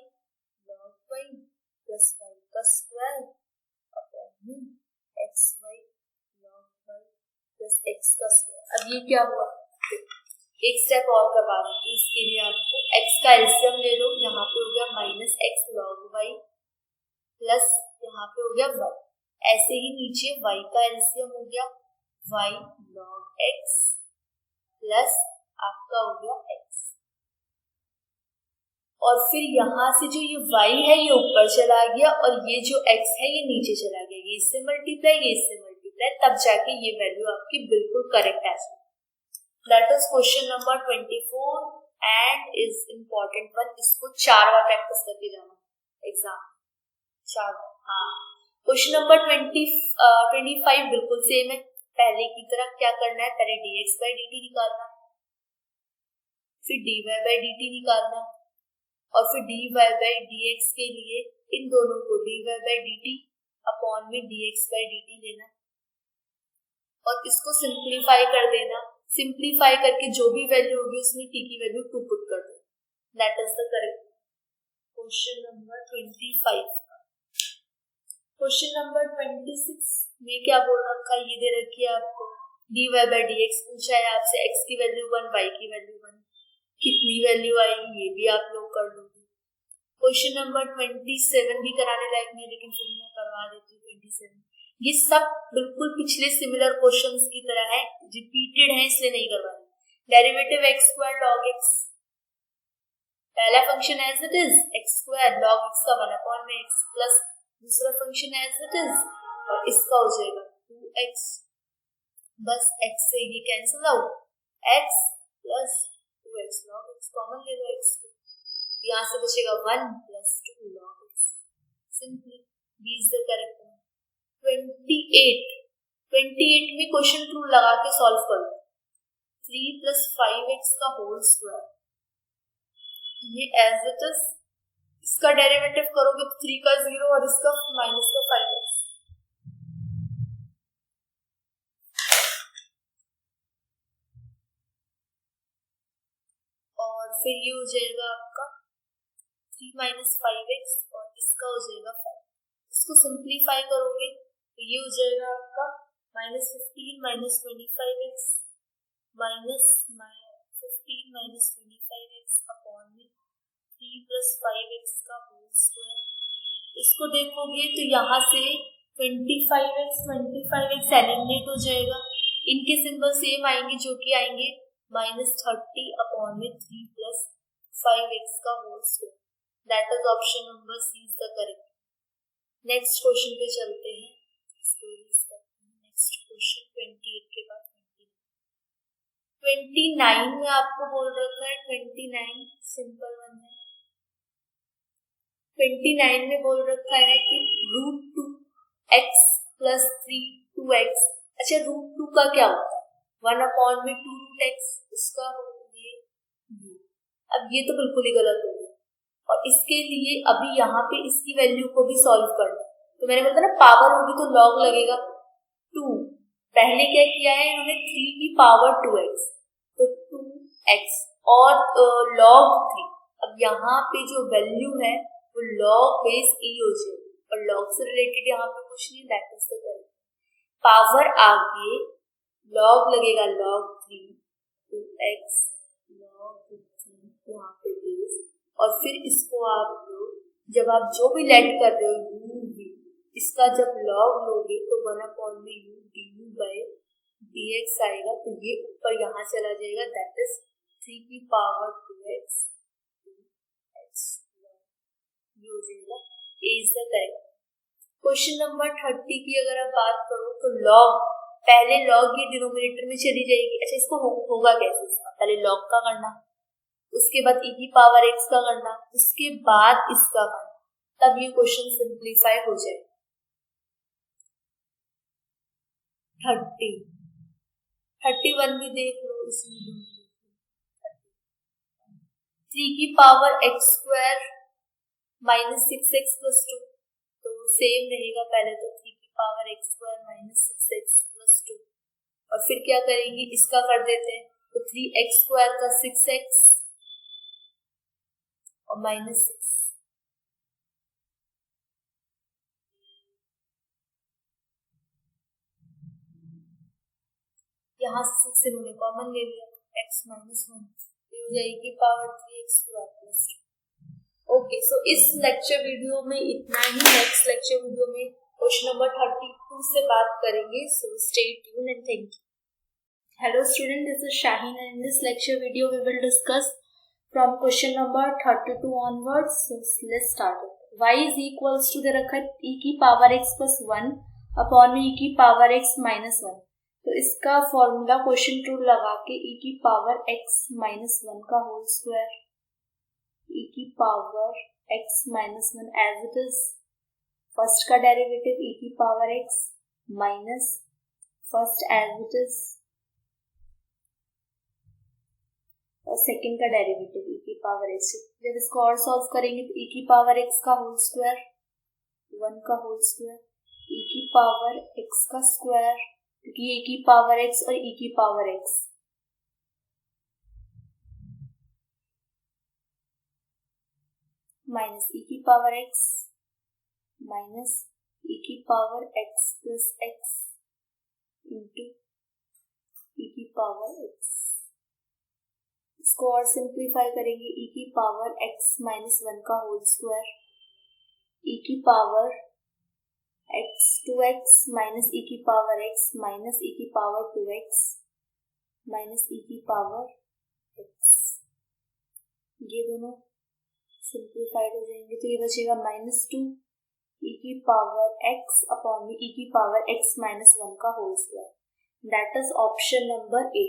log y plus y का स्क्वायर अपॉन में x y log y plus x का स्क्वायर। अब ये क्या हुआ, एक स्टेप और करवा देते हैं, इसके लिए आपको x का एलसीएम ले लो, यहाँ पे हो गया minus x log y plus यहाँ पे हो गया y। ऐसे ही नीचे y का एलसीएम हो गया y log x प्लस आपका हो गया x, और फिर यहाँ से जो ये y है ये ऊपर चला गया और ये जो x है ये नीचे चला गया, ये इससे मल्टीप्लाई ये इससे मल्टीप्लाई, तब जाके ये वैल्यू आपकी बिल्कुल करेक्ट आ जाए। That is question number 24 and is important one. इसको 4 बार प्रैक्टिस करके जाना एग्जाम 4 बार। हाँ, क्वेश्चन नंबर 25 बिल्कुल सेम है। पहले की तरह क्या करना है, पहले dx by dt निकालना, फिर dy by dt निकालना, और फिर dy by dx के लिए इन दोनों को dy by dt अपॉन में dx by dt लेना और इसको सिंप्लीफाई कर देना। सिंप्लीफाई करके जो भी वैल्यू होगी उसमें t की वैल्यू 2 पुट कर दो। That is the correct question number 25। Question number 26 में क्या बोल रखा है, ये दे रखी है आपको dy by dx पूछा है आपसे, x की वैल्यू 1 y की वैल्यू 1, कितनी वैल्यू आएगी ये भी आप लोग कर लोगे। क्वेश्चन नंबर 27 भी कराने लायक नहीं, लेकिन फिर मैं करवा देती हूँ 27। ये सब बिल्कुल पिछले सिमिलर क्वेश्चंस की तरह है, रिपीटेड है इसलिए नहीं करवा रही। Derivative x square log x, पहला function as it is x square log x का 1 अपॉन में x प्लस दूसरा फंक्शन एज इट इज और इसका हो जाएगा 2x, बस x से ये cancel out, x plus 2x log x common ले लो x को, यहाँ से बचेगा 1 plus 2 log x। Simply B is the correct one. 28 में क्वेश्चन रूल लगा के सॉल्व करो। 3 प्लस 5x का होल स्क्वायर, ये एज इट इज, इसका डेरिवेटिव करोगे तो 3 का 0 और इसका माइनस का 5x, और फिर ये हो जाएगा आपका 3 माइनस 5x और इसका हो जाएगा 5। इसको सिंप्लीफाई करोगे तो ये हो जाएगा आपका minus 15 minus 25x minus 15 minus 25x upon में 3 प्लस 5x का होल स्क्वायर। इसको देखोगे तो यहाँ से 25x एलिमिनेट हो जाएगा, इनके सिंबल सेम आएंगे जो कि आएंगे माइनस 30 अपॉन में 3 प्लस 5x का whole square. That is option number C is the correct. Next question पे चलते हैं, नेक्स्ट क्वेश्चन 28 के बाद 29 में आपको बोल रखा है, 29 सिंपल वन है। 29 में बोल रखा है कि √2x प्लस 3 2x। अच्छा, √2 का क्या होता है, 1 अपॉन में 2 √x, इसका हो ये। अब ये तो बिल्कुल ही गलत हो गया, और इसके लिए अभी यहाँ पे इसकी वैल्यू को भी सॉल्व करना। तो मैंने बताया ना पावर होगी तो लॉग लगेगा 2। पहले क्या किया है इन्होंने 3 की पावर 2x, तो 2x और लॉग 3। अब यहाँ पे जो वैल्यू है वो लॉग बेस e हो जाएगी, और लॉग से रिलेटेड यहाँ पे कुछ नहीं, that is the correct. Power आगे लॉग लगेगा log 3 2x log 3 यहाँ पे बेस, और फिर इसको आप जब आप जो भी लेट कर रहे हो u v, इसका जब log लोगे तो 1 अपॉन में u du बाय dx आएगा, तो ये ऊपर यहाँ चला जाएगा, दैट इज 3 की पावर 2x 2x ये हो जाएगा A is the correct. Question number 30 की अगर आप बात करो तो log, पहले log ये डिनोमिनेटर में चली जाएगी। अच्छा, इसको होगा कैसे, इसका पहले log का करना, उसके बाद e की पावर x का करना, उसके बाद इसका करना, तब ये क्वेश्चन सिंप्लीफाई हो जाए। 31 भी देख लो, इसमें 3 की power x square minus 6x plus 2, तो सेम रहेगा। पहले तो 3 की power x square minus 6x plus 2, और फिर क्या करेंगे, इसका कर देते हैं, तो 3x स्क्वायर का 6x और माइनस 6, यहाँ से 6 इन्होंने कॉमन ले लिया, x माइनस 1, ये हो जाएगी power 3x square plus 2। Okay, so इस लेक्चर वीडियो में इतना ही। नेक्स्ट लेक्चर वीडियो में क्वेश्चन नंबर 32 से बात करेंगे। So stay tune and thank you. Hello student, this is Shaheen and in this lecture video we will discuss from question number 32 onwards. So let's start it. y is equals to दे रखा है e की power x plus 1 upon e की पावर x माइनस 1। तो इसका फॉर्मूला क्वेश्चन रूल लगा के e की पावर x माइनस 1 का होल स्क्वायर, e की power x minus 1 as it is, first का डेरिवेटिव e की power x minus first as it is और सेकेंड का डेरिवेटिव e की पावर x। जब इसको और सॉल्व करेंगे तो e की पावर x का होल स्क्वायर 1 का होल स्क्वायर e की पावर x का स्क्वायर, क्योंकि e की पावर x और e की पावर x माइनस e की पावर x माइनस e की power x plus x into e की पावर x। इसको और सिंप्लीफाई करेंगे e की पावर x माइनस 1 का होल स्क्वायर, e की power x 2x minus e की पावर x माइनस e की पावर 2x माइनस e की पावर x। ये दोनों सिंप्लीफाइड हो जाएंगे तो ये बचेगा माइनस 2 e की पावर x अपॉन में e की पावर x माइनस 1 का whole square. That is option number A.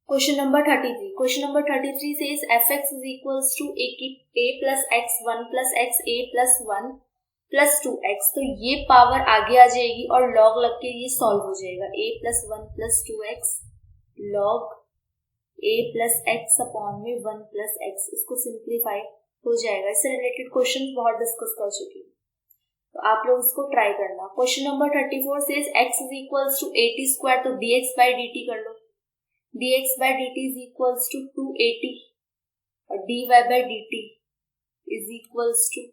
Question number 33. Question number 33 says fx is equals to a plus x 1 plus x a plus 1 plus 2x। तो ये पावर आगे आ जाएगी और log लग के ये सॉल्व हो जाएगा। a plus 1 plus 2x log a plus x upon में 1 plus x। इसको सिंप्लीफाई हो जाएगा। इससे रिलेटेड क्वेश्चन बहुत डिस्कस कर चुके हैं, तो आप लोग इसको ट्राई करना। Question number 34 says x is equals to at square, तो dx by dt कर लो। dx by dt is equals to 2at और dy by dt is equals to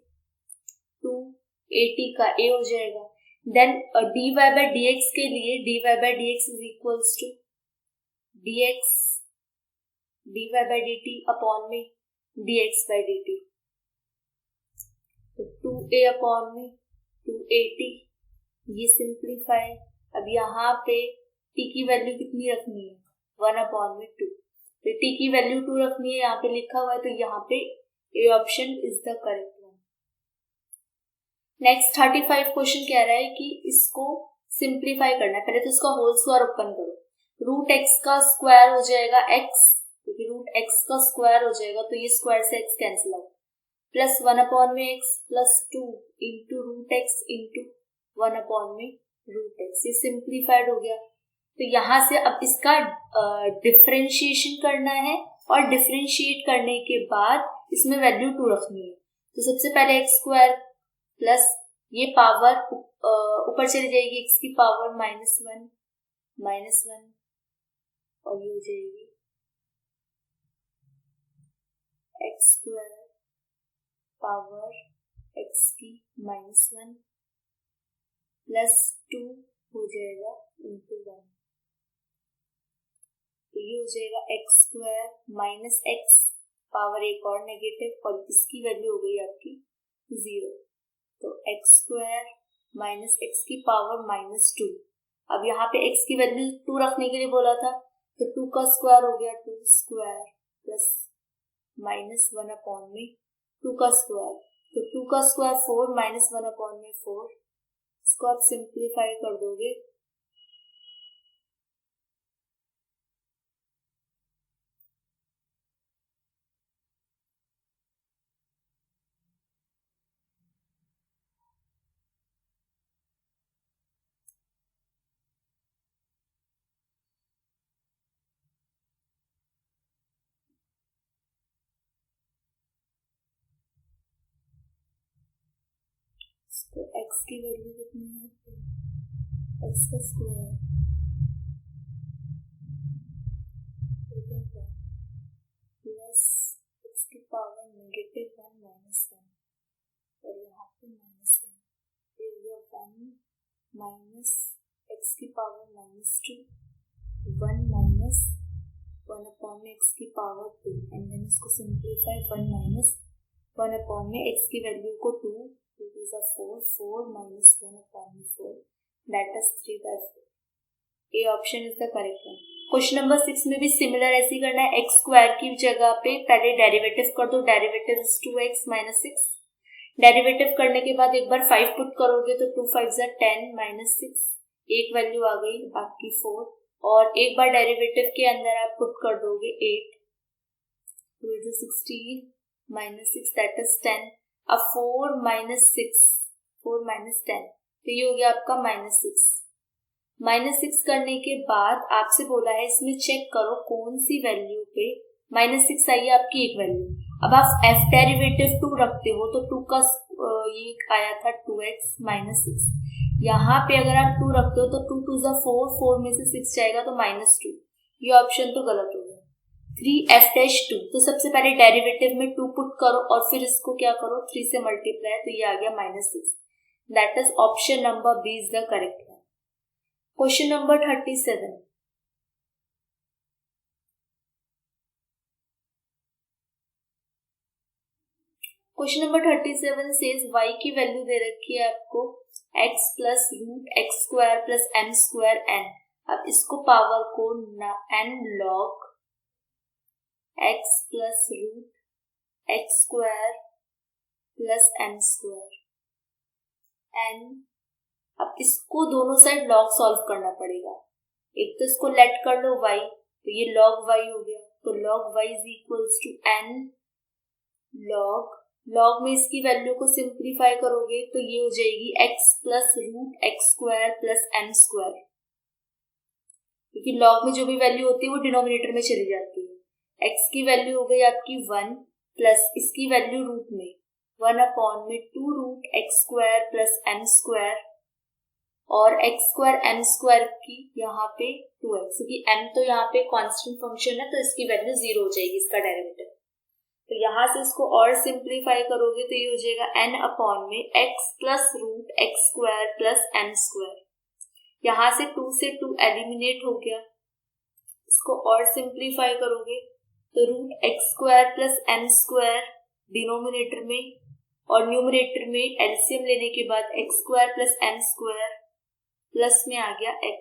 2at का a हो जाएगा। देन dy by dx के लिए dy by dx is equals to dx dy by dt upon में dx by dt, तो 2a अपॉन में 2at। ये सिंप्लीफाई। अब यहाँ पे t की वैल्यू कितनी रखनी है 1 अपॉन में 2, तो t की वैल्यू 2 रखनी है, यहाँ पे लिखा हुआ है, तो यहाँ पे ए option is the correct one. Next 35 question कह रहा है कि इसको सिंप्लीफाई करना है। पहले तो इसका होल स्क्वायर ओपन करो, रूट एक्स का स्क्वायर हो जाएगा x, क्योंकि रूट एक्स का स्क्वायर हो जाएगा तो ये स्क्वायर से x cancel out, plus 1 upon में x plus 2 into root x into 1 upon में रूट एक्स। ये सिंप्लीफाइड हो गया। तो यहाँ से अब इसका डिफरेंशिएशन करना है और डिफरेंशिएट करने के बाद इसमें वैल्यू 2 रखनी है। तो सबसे पहले एक्स स्क्वायर प्लस ये पावर ऊपर चली जाएगी, एक्स की पावर माइनस वन और ये हो जाएगी एक्स स्क्वायर पावर एक्स की -1 प्लस 2 हो जाएगा इंटू 1। तो ये हो जाएगा x square minus x power एक और नेगेटिव और इसकी वैल्यू हो गई आपकी 0। तो एक्स स्क्वायर माइनस एक्स की पावर -2। अब यहाँ पे एक्स की वैल्यू 2 रखने के लिए बोला था, तो 2 का स्क्वायर हो गया 2 स्क्वायर प्लस -1 अपॉन में 2 का स्क्वायर, तो 2 का स्क्वायर 4 -1 अपॉन में 4। इसको आप सिंप्लीफाई कर दोगे तो x की वैल्यू कितनी है, x का स्क्वायर प्लस x की पावर -1 और यहाँ पे -1, तो ये 1 माइनस x की पावर -2 1 माइनस 1 अपॉन में x की पावर 2 एंड देन इसको सिंप्लीफाई 1 माइनस 1 अपॉन में x की वैल्यू को 2 इज 4 माइनस 1 अपॉन में 4 that is 3/4. A option is the correct one. Question number 6 में भी सिमिलर ऐसे करना है. एक्स स्क्वायर की जगह पे पहले डेरिवेटिव कर दो. Derivative is 2x minus 6. Derivative करने के बाद एक बार 5 पुट करोगे तो 2 5 10 माइनस 6 एक वैल्यू आ गई, बाकी 4. और एक बार डेरिवेटिव के अंदर आप पुट कर दोगे 8 2 इज 16 माइनस 6 दैट इज 10. अब 4 माइनस 10 तो ये हो गया आपका -6 करने के बाद आपसे बोला है इसमें चेक करो कौन सी वैल्यू पे -6 आई है आपकी एक वैल्यू. अब आप f डेरिवेटिव 2 रखते हो तो 2 का ये आया था 2x माइनस 6. यहाँ पे अगर आप 2 रखते हो तो 2 2 जा 4 में से 6 जाएगा तो -2. ये ऑप्शन तो गलत हो गया. 3f-2 तो सबसे पहले डेरिवेटिव में 2 पुट करो और फिर इसको क्या करो 3 से मल्टीप्लाई तो ये आ गया -6. That is option number B is the correct one. Question number 37. Question number 37 says y की वैल्यू दे रखी है आपको x plus root x square plus m square n. अब इसको पावर को n log x plus root x square plus m square n. अब इसको दोनों साइड log सॉल्व करना पड़ेगा. एक तो इसको लेट कर लो y तो ये log y हो गया तो log y is equals to n log में इसकी वैल्यू को सिंप्लीफाई करोगे तो ये हो जाएगी x plus root x square plus m square. क्योंकि log में जो भी वैल्यू होती है वो डिनोमिनेटर में चली जाती है. x की वैल्यू हो गई आपकी 1 प्लस इसकी वैल्यू रूट में 1 अपॉन में 2 root x square plus m square और x स्क्वायर m स्क्वायर की यहाँ पे 2x क्योंकि m तो यहाँ पे कांस्टेंट फंक्शन है तो इसकी वैल्यू 0 हो जाएगी इसका डेरिवेटिव. तो यहाँ से इसको और सिंप्लीफाई करोगे तो ये हो जाएगा n अपॉन में x plus root x square plus m square. यहाँ से 2 से 2 एलिमिनेट हो गया. इसको और सिंप्लीफाई करोगे तो root x square plus m square denominator में और न्यूमरेटर में एलसीएम लेने के बाद x square plus m square plus में आ गया x.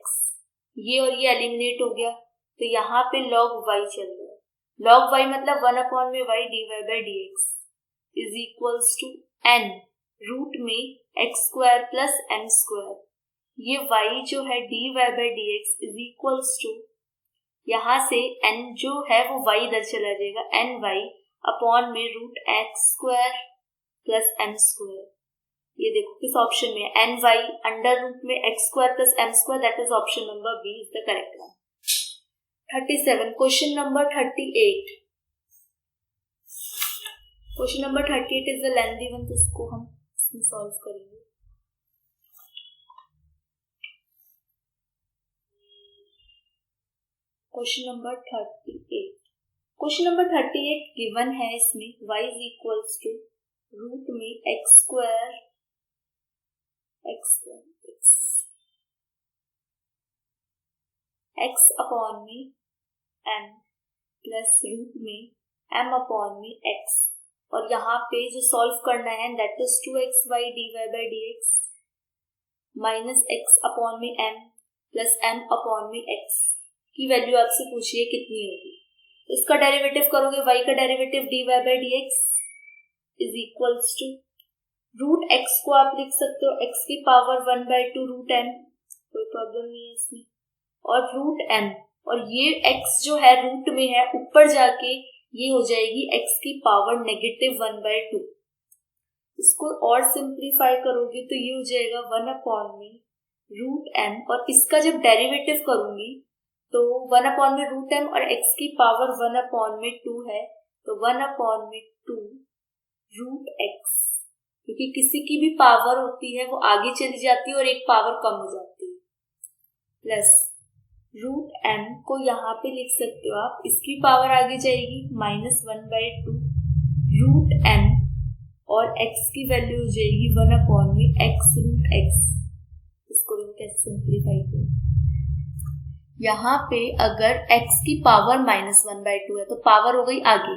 ये और ये एलिमिनेट हो गया तो यहाँ पे log y चल रहा है. log y मतलब 1 अपॉन में y dy by dx is equals to n root में x square plus m square. ये y जो है dy by dx is equals to यहाँ से n जो है वो y इधर चला जाएगा ny अपॉन में root x square plus m square. ये देखो किस ऑप्शन में है ny अंडर रूट में x square plus m square that is option number B is the correct one. 37 question number 38. Question number 38 is the lengthy one तो इसको हम इसमें सॉल्व करेंगे. Question number 38. Question number 38 given है. इसमें y is equals to root में एक्स स्क्वायर x अपॉन में m प्लस रूट में m अपॉन में x और यहाँ पे जो सॉल्व करना है that is 2xy dy by dx minus x upon में m प्लस m अपॉन में x की वैल्यू आपसे पूछिए कितनी होगी. इसका डेरिवेटिव करोगे y का derivative dy by dx is equals to root x को आप लिख सकते हो x की पावर 1/2 रूट m, कोई प्रॉब्लम नहीं है इसमें, और रूट m और ये x जो है रूट में है ऊपर जाके ये हो जाएगी x की पावर -1/2. इसको और सिंप्लीफाई करोगे तो ये हो जाएगा 1 अपॉन में रूट m और इसका जब डेरिवेटिव करूंगी तो 1 अपॉन में रूट m और x की पावर 1 अपॉन में 2 है तो 1 अपॉन में 2 रूट x, क्योंकि किसी की भी पावर होती है वो आगे चली जाती है और एक पावर कम हो जाती है, प्लस रूट m को यहाँ पे लिख सकते हो आप, इसकी पावर आगे जाएगी -1/2 रूट m और x की वैल्यू हो जाएगी 1 अपॉन में x रूट x. इसको कैसे सिंप्लीफाई करें. यहाँ पे अगर x की पावर -1/2 है तो पावर हो गई आगे,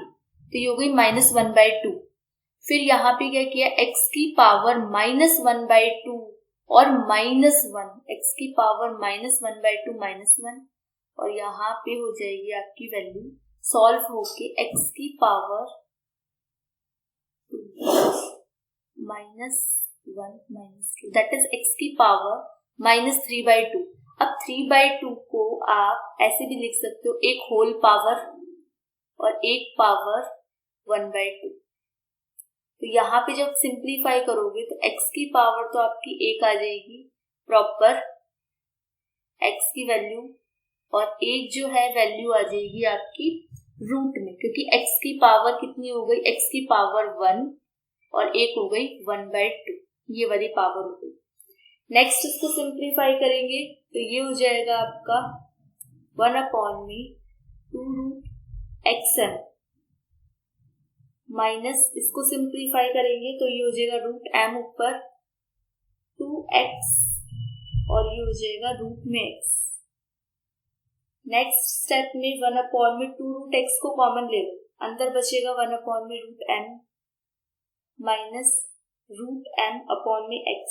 तो ये हो गई -1/2। फिर यहाँ पे क्या किया, x की पावर -1/2 और -1, x की पावर -1/2 -1, और यहाँ पे हो जाएगी आपकी वैल्यू सॉल्व होके x की पावर -1 -2, दैट इज x की पावर -3/2। अब 3/2 को आप ऐसे भी लिख सकते हो, एक होल पावर और एक पावर 1/2। तो यहाँ पे जब सिंप्लीफाई करोगे तो x की पावर तो आपकी एक आ जाएगी प्रॉपर x की वैल्यू, और एक जो है वैल्यू आ जाएगी आपकी रूट में, क्योंकि x की पावर कितनी हो गई, x की पावर 1 और एक हो गई 1/2, ये वाली पावर हो गई। नेक्स्ट इसको सिंप्लीफाई करेंगे तो ये हो जाएगा आपका 1/2√xm माइनस, इसको सिंप्लीफाई करेंगे तो ये हो जाएगा √m ऊपर 2x और ये हो जाएगा रूट में x। नेक्स्ट स्टेप में 1/2√x को कॉमन ले लो, अंदर बचेगा 1/√m minus √m/x।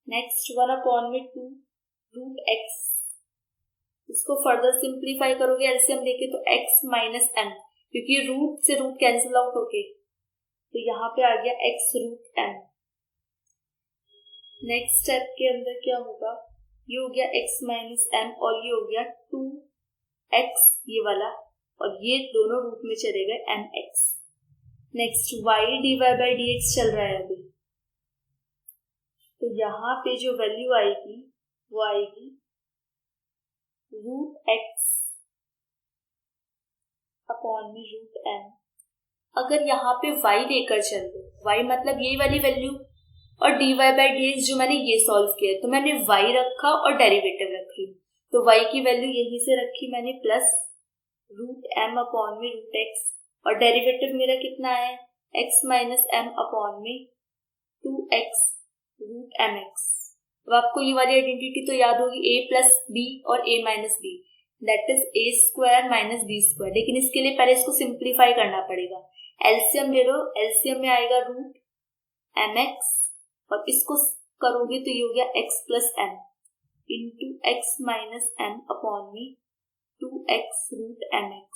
Next 1/2√x, इसको फर्दर सिंप्लीफाई करोगे एलसीएम लेके तो x माइनस m, क्योंकि रूट से रूट कैंसिल आउट होके तो यहाँ पे आ गया x√m। नेक्स्ट स्टेप के अंदर क्या होगा, ये हो गया x माइनस m और ये हो गया 2x ये वाला, और ये दोनों रूट में चले गए mx। नेक्स्ट y dy/dx चल रहा है अभी, तो यहाँ पे जो वैल्यू आएगी वो आएगी √x/√m। अगर यहाँ पे y लेकर चल दो, y मतलब यही वाली वैल्यू, और dy/dx जो मैंने ये सॉल्व किया, तो मैंने y रखा और डेरिवेटिव रखी, तो y की वैल्यू यहीं से रखी मैंने प्लस √m/√x, और डेरिवेटिव मेरा कितना है x माइनस m/2x√mx। अब आपको ये वाली आइडेंटिटी तो याद होगी, a प्लस बी और a minus B, that is a² minus b², लेकिन इसके लिए पहले इसको सिंप्लीफाई करना पड़ेगा। एलसीएम ले लो, एलसीएम में आएगा √mx और इसको करोगे तो ये हो गया x plus m into x minus m/2x√mx।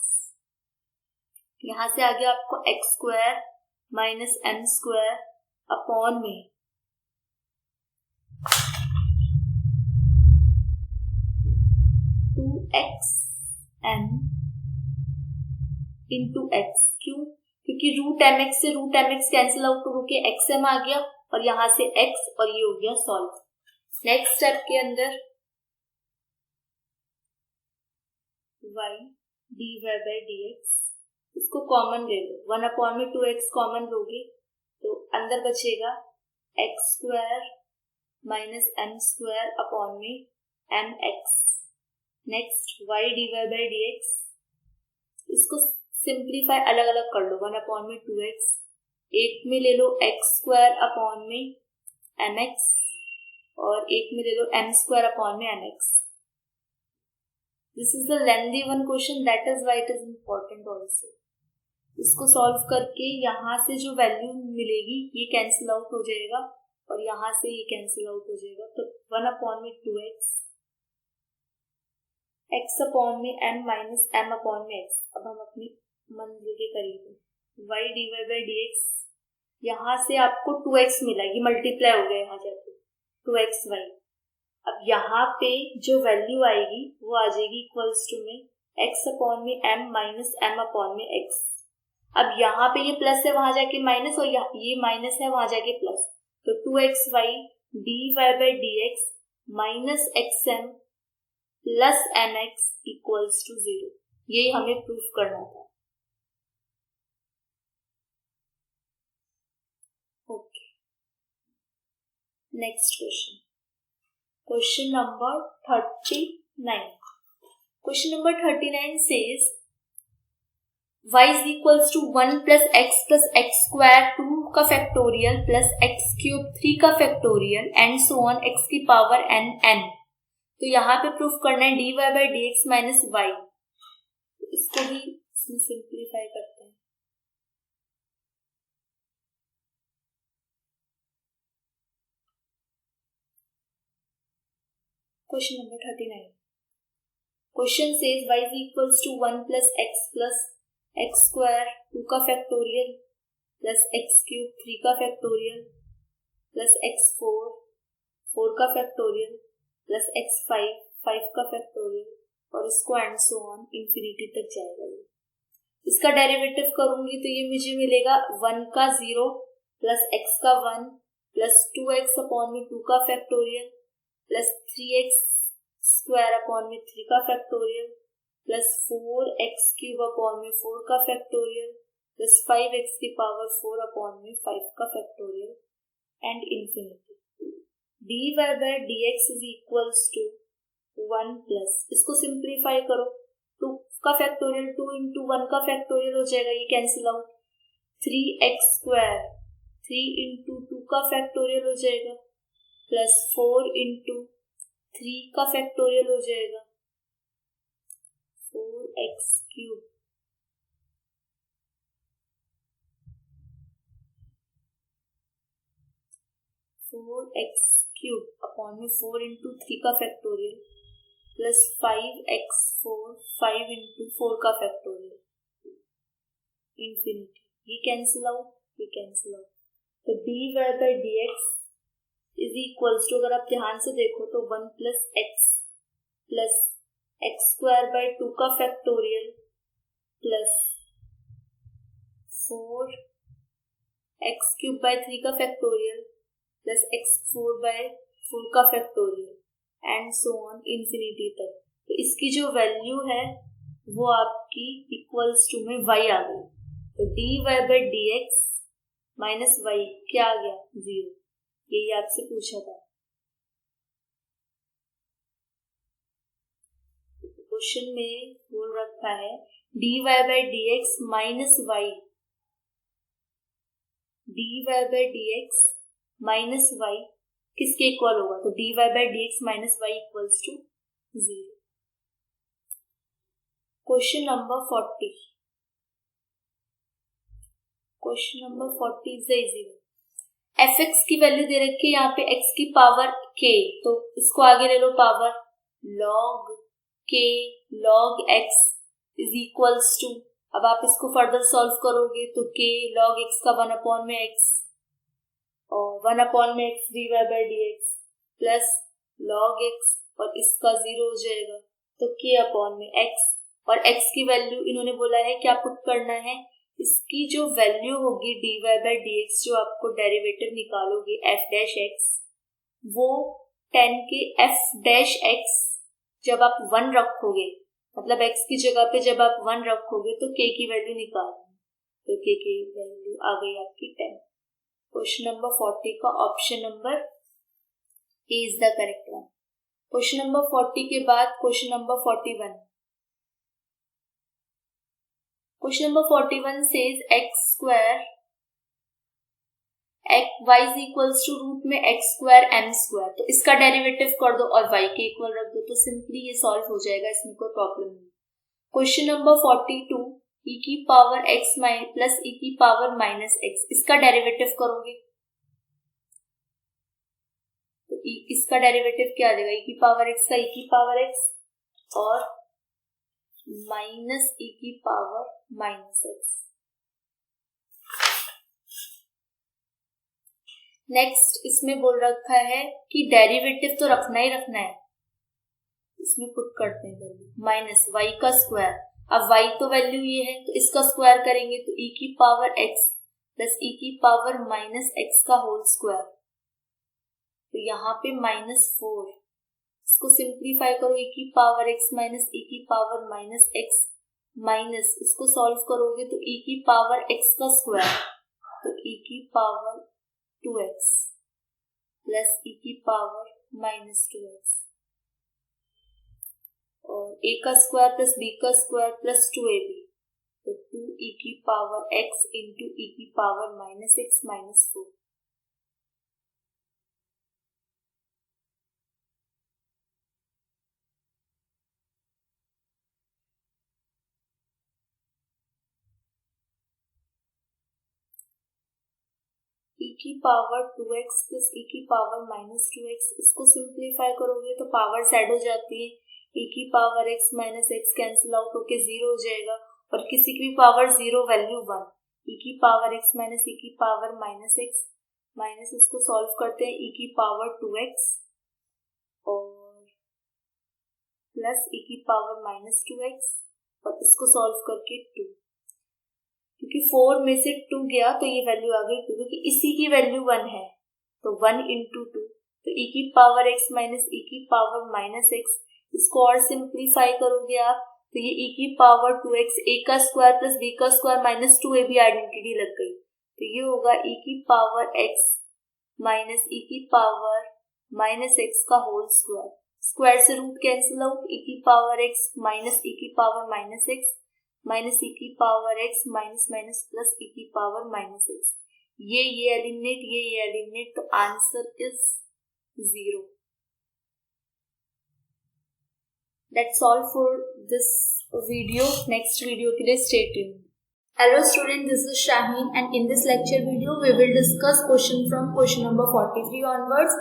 यहाँ से आ गया आपको x² माइनस m² अपॉन में 2xm इंटू x। क्यों? क्योंकि √mx से √mx कैंसिल आउट होके xm आ गया और यहाँ से x और ये हो गया सॉल्व। नेक्स्ट स्टेप के अंदर y dy/dx, इसको कॉमन ले लो, 1/2x कॉमन लोगे तो अंदर बचेगा x² माइनस m² अपॉन में mx। नेक्स्ट y dy/dx, इसको सिंप्लीफाई अलग अलग कर लो, 1/2x एक में ले लो x² अपॉन में mx और एक में ले लो m² अपॉन में mx। This is the lengthy one question, that is why it is important also. इसको सॉल्व करके यहाँ से जो वैल्यू मिलेगी ये कैंसिल आउट हो जाएगा और यहाँ से ये कैंसिल आउट हो जाएगा, तो 1/2x x अपॉन में m माइनस m अपॉन में x। अब हम अपनी मंजिल के करीब y dy/dx, यहाँ से आपको 2x मिला, ये मल्टीप्लाई हो गया यहाँ जाके 2xy। अब यहाँ पे जो वैल्यू आएगी वो आ जाएगी इक्वल्स टू में x अपॉन में m माइनस m अपॉन में x। अब यहाँ पे ये प्लस है वहां जाके माइनस, और ये माइनस है वहां जाके प्लस, तो 2xy dy/dx minus xm plus mx equals to 0। ये हमें प्रूफ करना था। Okay, next question, question number 39। Question number 39 says y is equals to 1 plus x plus x square 2 का फैक्टोरियल प्लस x क्यूब 3 का factorial and so on x की पावर n। तो यहाँ पे प्रूफ करना है dy by d x minus y, इसको भी इसमें सिंप्लीफाई करते हैं। Question number 39। Question says y is equals to 1 plus x square 2 का फैक्टोरियल प्लस एक्स क्यूब 3 का फैक्टोरियल प्लस एक्स 4 का फैक्टोरियल प्लस एक्स 5 का फैक्टोरियल और इसको एंड सो ऑन इंफिनिटी तक जाएगा। इसका डेरिवेटिव करूंगी तो ये मुझे मिलेगा 1 का 0 प्लस एक्स का 1 प्लस 2x अपॉन में 2 का factorial plus 3x square upon में 3 का factorial plus 4x cube upon में 4 का फैक्टोरियल प्लस 5x की पावर 4 अपॉन में 5 का factorial and infinity. dy by d x is equals to 1 plus, इसको सिंप्लीफाई करो, 2 का फैक्टोरियल 2 इंटू 1 का फैक्टोरियल हो जाएगा, ये cancel out, 3x square 3 into 2 का फैक्टोरियल हो जाएगा प्लस 4 इंटू 3 का फैक्टोरियल हो जाएगा 4x क्यूब अपॉन में 4 इंटू 3 का फैक्टोरियल प्लस 5 इंटू 4 का फैक्टोरियल इंफिनिटी, ये कैंसिल आउट। तो dy by d x is equals to, अगर आप ध्यान से देखो तो 1 प्लस एक्स स्क्वायर बाई 2 का factorial plus 4 x cube by 3 का फैक्टोरियल प्लस एक्स 4 बाई 4 का factorial and so on infinity तक। तो इसकी जो वैल्यू है वो आपकी इक्वल्स टू में y आ गई। तो dy by d x minus y क्या आ गया 0, यही आपसे पूछा था। क्वेश्चन में बोल रखा है dy by d x minus y, dy by d x minus y किसके इक्वल होगा, तो dy by d x minus y equals to 0। Question number 40, question number 40 is easy. fx की वैल्यू दे रखी है यहाँ पे x की पावर k, तो इसको आगे ले लो power log k log x is equals to, अब आप इसको फर्दर सॉल्व करोगे तो k log x का 1 अपॉन में x और 1 अपॉन में x dy by d x plus log x और इसका 0 हो जाएगा, तो k अपॉन में x और x की वैल्यू इन्होंने बोला है क्या पुट करना है, इसकी जो वैल्यू होगी dy बाई डी एक्स, जो आपको डेरिवेटिव निकालोगे f डैश x, वो 10 के f डैश x जब आप 1 रखोगे, मतलब x की जगह पे जब आप 1 रखोगे तो k की वैल्यू निकालनी, तो k की वैल्यू आ गई आपकी 10। क्वेश्चन नंबर 40 का option number A is the correct one. Question number 40 के बाद question number 41। Question number 41 says x square y is equals to root में x स्क्वायर m स्क्वायर, तो इसका डेरिवेटिव कर दो और y के इक्वल रख दो, तो सिंपली ये सॉल्व हो जाएगा, इसमें कोई प्रॉब्लम नहीं। क्वेश्चन नंबर 42 e की पावर x प्लस e की पावर माइनस x, इसका डेरिवेटिव करोगे तो इसका डेरिवेटिव क्या आ जाएगा, e की पावर x का e की पावर x और माइनस e की पावर माइनस x। नेक्स्ट इसमें बोल रखा है कि डेरिवेटिव तो रखना ही रखना है, इसमें पुट करते हैं वैल्यू माइनस y का स्क्वायर, अब y तो वैल्यू ये है तो इसका स्क्वायर करेंगे तो e की पावर x प्लस e की पावर माइनस x का होल स्क्वायर, तो यहाँ पे -4, इसको सिंप्लीफाई करो e की पावर x माइनस e की पावर माइनस x माइनस इसको सॉल्व करोगे तो e की पावर x का स्क्वायर, तो e की पावर 2x प्लस e की पावर माइनस 2x और a का स्क्वायर प्लस b का स्क्वायर प्लस 2ab, तो 2e की पावर x इंटू e की power minus x minus 4। e की पावर 2x प्लस e की पावर माइनस 2x, इसको सिंप्लीफाई करोगे तो पावर ऐड हो जाती है, e की power x minus x cancel out होके 0 हो जाएगा, और किसी की भी पावर 0 वैल्यू 1, e की पावर x माइनस e की पावर माइनस x माइनस इसको सॉल्व करते हैं e की पावर 2x और प्लस e की पावर माइनस 2x और इसको सॉल्व करके 2, क्योंकि 4 में से 2 गया तो ये वैल्यू आ गई 2, क्योंकि इसी की वैल्यू 1 है तो 1 इंटू 2, तो e की पावर x माइनस e की पावर माइनस x, इसको और सिंप्लीफाई करोगे आप तो ये e की पावर 2x a का स्क्वायर प्लस b का स्क्वायर माइनस 2a भी आइडेंटिटी लग गई, तो ये होगा e की पावर x माइनस e की पावर माइनस x का होल स्क्वायर, स्क्वायर से रूट कैंसिल आउट, e की पावर x माइनस e की power minus x minus e की power x minus minus plus e की पावर माइनस x, ये एलिमिनेट, ये एलिमिनेट, तो answer is 0. That's all for this video. Next video के लिए stay tuned. Hello student, this is Shaheen and in this lecture video we will discuss question from question number 43 onwards,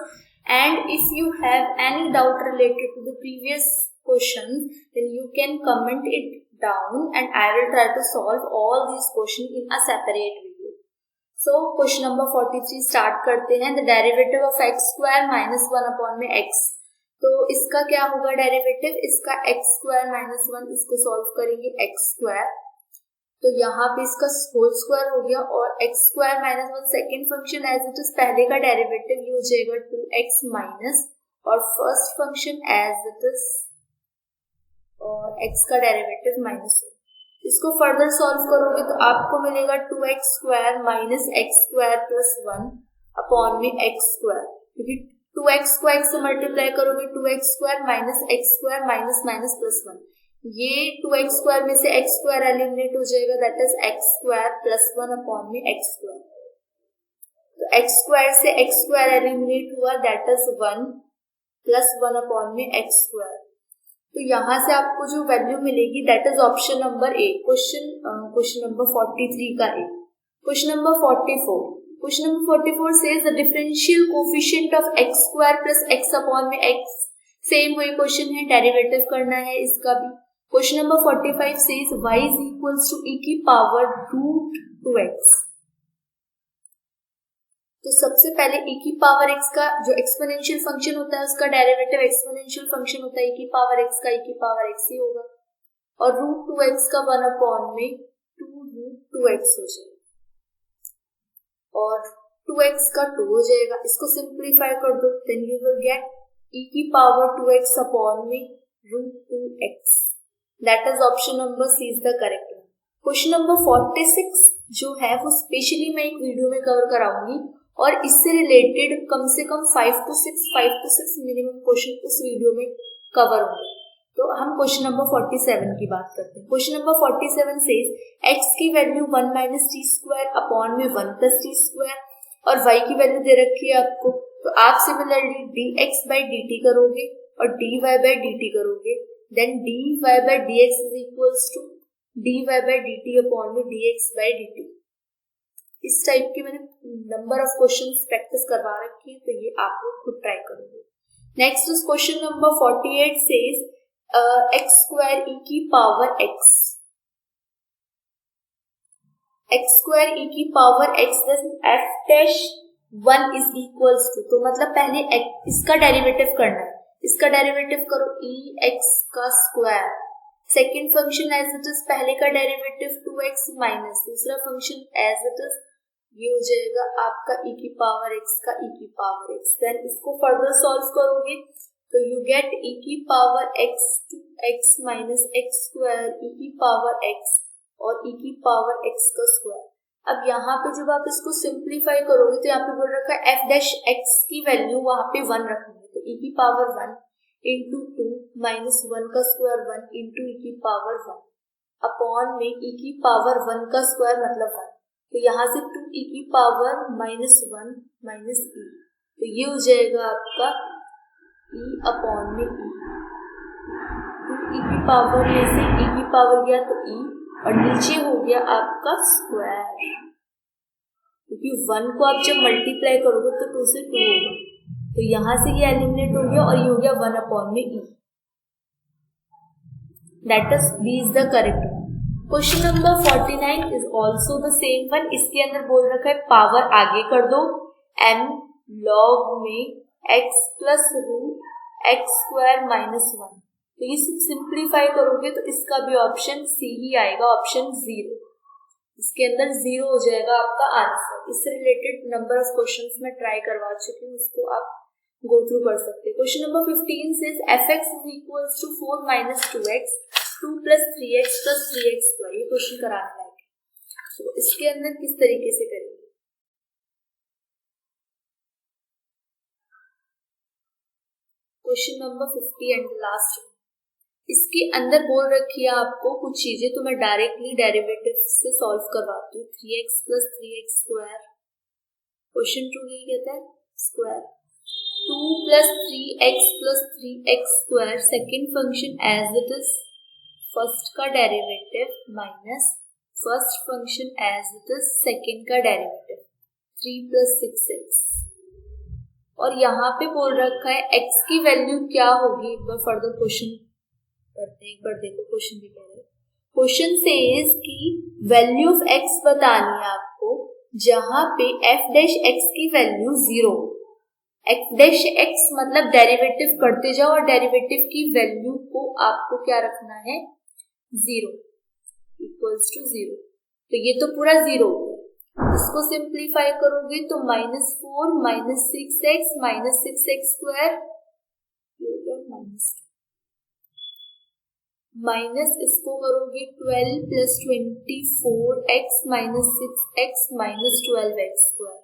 and if you have any doubt related to the previous question then you can comment it down and I will try to solve all these questions in a separate video. So question number 43 start करते हैं. The derivative of x square minus 1 upon में x, तो इसका क्या होगा डेरिवेटिव, इसका x स्क्वायर माइनस 1, इसको सॉल्व करेंगे x स्क्वायर, तो यहाँ पे इसका होल स्क्वायर हो गया, और x square minus 1 second function as it is पहले का डेरिवेटिव ये हो जाएगा 2x माइनस, और first function as it is और x का डेरिवेटिव माइनस 1, इसको फर्दर सॉल्व करोगे तो आपको मिलेगा 2x square minus x square plus 1 upon में x स्क्वायर, क्योंकि 2x को x से मल्टीप्लाई करोगे 2x square minus x square minus minus plus 1, ये 2x स्क्वायर में से x स्क्वायर एलिमिनेट हो जाएगा, that is x square plus 1 upon में x स्क्वायर, तो x स्क्वायर से x स्क्वायर एलिमिनेट हुआ, दैट इज 1 प्लस 1 अपॉन में x स्क्वायर, तो यहाँ से आपको जो वैल्यू मिलेगी that is option number A, question number 43 का A. Question number 44, Question number 44 says the differential coefficient of x square plus x upon में x, सेम वही क्वेश्चन है, डेरिवेटिव करना है इसका भी. Question number 45 says y is equals to e की पावर रूट 2x, तो सबसे पहले e की पावर x का जो एक्सपोनेंशियल फंक्शन होता है उसका डेरिवेटिव एक्सपोनेंशियल फंक्शन होता है e की पावर x का, e की पावर x ही होगा, और रूट 2x का 1 अपॉन में 2 रूट 2x हो जाएगा, और 2x का 2 हो जाएगा, इसको सिंप्लीफाई कर दो then you will get e की पावर 2x अपॉन में root 2x, that is option number C is the correct one. Question number 46 जो है वो स्पेशली मैं एक वीडियो में कवर कराऊंगी, और इससे रिलेटेड कम से कम 5 to 6 मिनिमम क्वेश्चन उस वीडियो में कवर होंगे. तो हम क्वेश्चन नंबर 47 की बात करते हैं. क्वेश्चन नंबर 47 से x की value 1 minus T square upon में 1 प्लस टी स्क्वायर, और y की वैल्यू दे रखी है आपको, तो आप सिमिलरली dx बाई dt करोगे और dy बाई dt करोगे, then dy by dx is equals to dy by dt upon में dx बाई dt. इस टाइप की मैंने नंबर ऑफ क्वेश्चंस प्रैक्टिस करवा रखी है, तो ये आप लोग खुद ट्राई करोगे. Next is question number 48 says x square e की power x, x square e की power x f dash 1 is equals to, तो मतलब पहले इसका डेरिवेटिव करना है, इसका डेरिवेटिव करो e x का square, second function as it is पहले का डेरिवेटिव 2x माइनस दूसरा फंक्शन एज इट इज, ये हो जाएगा आपका e की पावर x का e की पावर x, देन इसको फर्दर सॉल्व करोगे तो यू गेट e की power x two x minus x square e की पावर x और e की पावर x का स्क्वायर. अब यहाँ पे जब आप इसको सिंप्लीफाई करोगे तो यहाँ पे बोल रखा है f डैश x की वैल्यू वहां पे 1 रखेंगे, तो e की पावर 1 इंटू 2 माइनस 1 का स्क्वायर 1 इंटू e की पावर 1 अपॉन में e की पावर 1 का स्क्वायर मतलब 1, तो यहाँ से 2 e की पावर माइनस 1 माइनस e, तो ये हो जाएगा आपका e अपॉन में e, e की पावर में से e की पावर गया तो e और नीचे हो गया आपका स्क्वायर, क्योंकि 1 को आप जब मल्टीप्लाई करोगे तो 2 से 2 होगा, तो यहाँ से ये एलिमिनेट हो गया और ये हो गया 1/e। That is B is the correct one. Question number 49 is also the same one. इसके अंदर बोल रखा है पावर आगे कर दो, m log में x plus root x square minus 1। तो ये सिंप्लीफाई करोगे तो इसका भी ऑप्शन सी ही आएगा, ऑप्शन 0। इसके अंदर 0 हो जाएगा आपका आंसर। इससे रिलेटेड नंबर ऑफ क्वेश्चंस मैं ट्राई करवा चुकी हूँ, उसको आप गो थ्रू कर सकते हैं। Question number 15 says fx is equals to 4 minus 2x 2 plus 3x plus 3x square. ये क्वेश्चन कराने लायक है, तो इसके अंदर किस तरीके से करेंगे। क्वेश्चन नंबर 50 एंड लास्ट, इसके अंदर बोल रखी है आपको कुछ चीजें, तो मैं डायरेक्टली डेरिवेटिव से सॉल्व करवाती हूँ। 3x plus 3x square, question 2 ये कहता है square 2 plus 3x plus 3x square second function as it is first का derivative minus first function as it is second का डेरिवेटिव 3 प्लस 6x। और यहाँ पे बोल रखा है x की वैल्यू क्या होगी। एक बार फर्दर क्वेश्चन करते हैं, एक बार देखो क्वेश्चन भी कह रहे हैं। क्वेश्चन सेज कि वैल्यू ऑफ x बतानी है आपको, जहां पे f डैश x की वैल्यू 0, f डैश x मतलब डेरिवेटिव करते जाओ और डेरिवेटिव की वैल्यू को आपको क्या रखना है 0 इक्वल्स टू 0। तो ये तो पूरा 0 हो गया। इसको सिंप्लीफाई करोगे तो -4 minus 6x minus 6x square minus इसको करोगे 12 plus 24x minus 6x minus 12x square.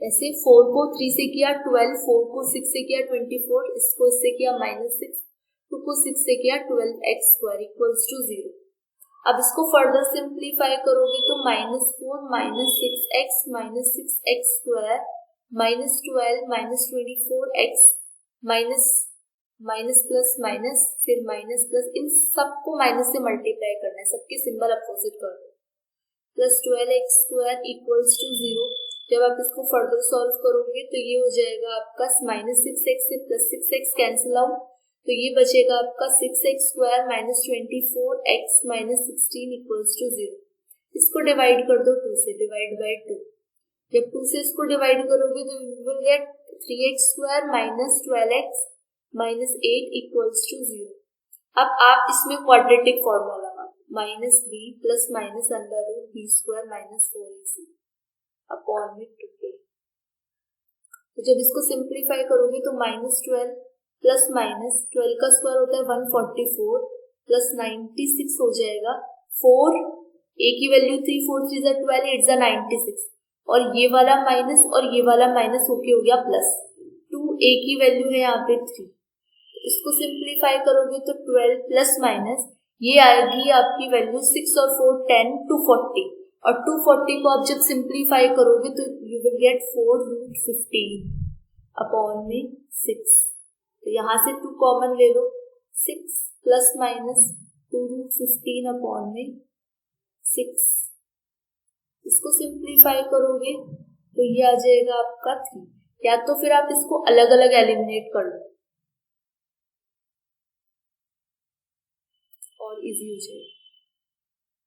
ऐसे 4 को 3 से किया 12, 4 को 6 से किया 24, इसको इससे किया -6, 2 को 6 से किया 12x स्क्वायर इक्वल्स टू 0। अब इसको फर्दर सिंप्लीफाई करोगे तो -4 minus 6x minus 6x square minus 12 minus 24x minus minus plus minus फिर माइनस प्लस, इन सबको माइनस से मल्टीप्लाई करना है, सबके सिंबल अपोजिट कर दो, plus 12x square equals to 0। जब आप इसको फर्दर सॉल्व करोगे तो ये हो जाएगा आपका -6x से प्लस 6x कैंसिल आउट, तो ये बचेगा आपका 6x square minus 24x minus 16 equals to 0। इसको डिवाइड कर दो 2 से, डिवाइड बाय 2। जब 2 से इसको डिवाइड करोगे तो you will get 3x square minus 12x minus 8 equals to 0। अब आप इसमें क्वाड्रेटिक फॉर्मूला लगा, minus b plus minus under root b square minus 4ac upon में 2a। तो जब इसको सिंप्लीफाई करोगे तो -12 प्लस माइनस 12 का स्क्वायर होता है 144 प्लस 96 हो जाएगा। 4 a की वैल्यू 3, 4 3 12, 8 96, और ये वाला माइनस और ये वाला माइनस होके हो गया प्लस। 2a की वैल्यू है यहाँ पे 3, इसको सिंप्लीफाई करोगे तो 12 प्लस माइनस ये आएगी आपकी वैल्यू 6 और 4 10 240, और 240 को आप जब सिंप्लीफाई करोगे तो you will get 4 root 15 upon में 6। तो यहाँ से 2 कॉमन ले लो, 6 प्लस माइनस 2 रूट 15 अपॉन में 6। इसको सिंप्लीफाई करोगे तो ये आ जाएगा आपका 3, या तो फिर आप इसको अलग अलग एलिमिनेट कर लो और इजी हो जाएगा।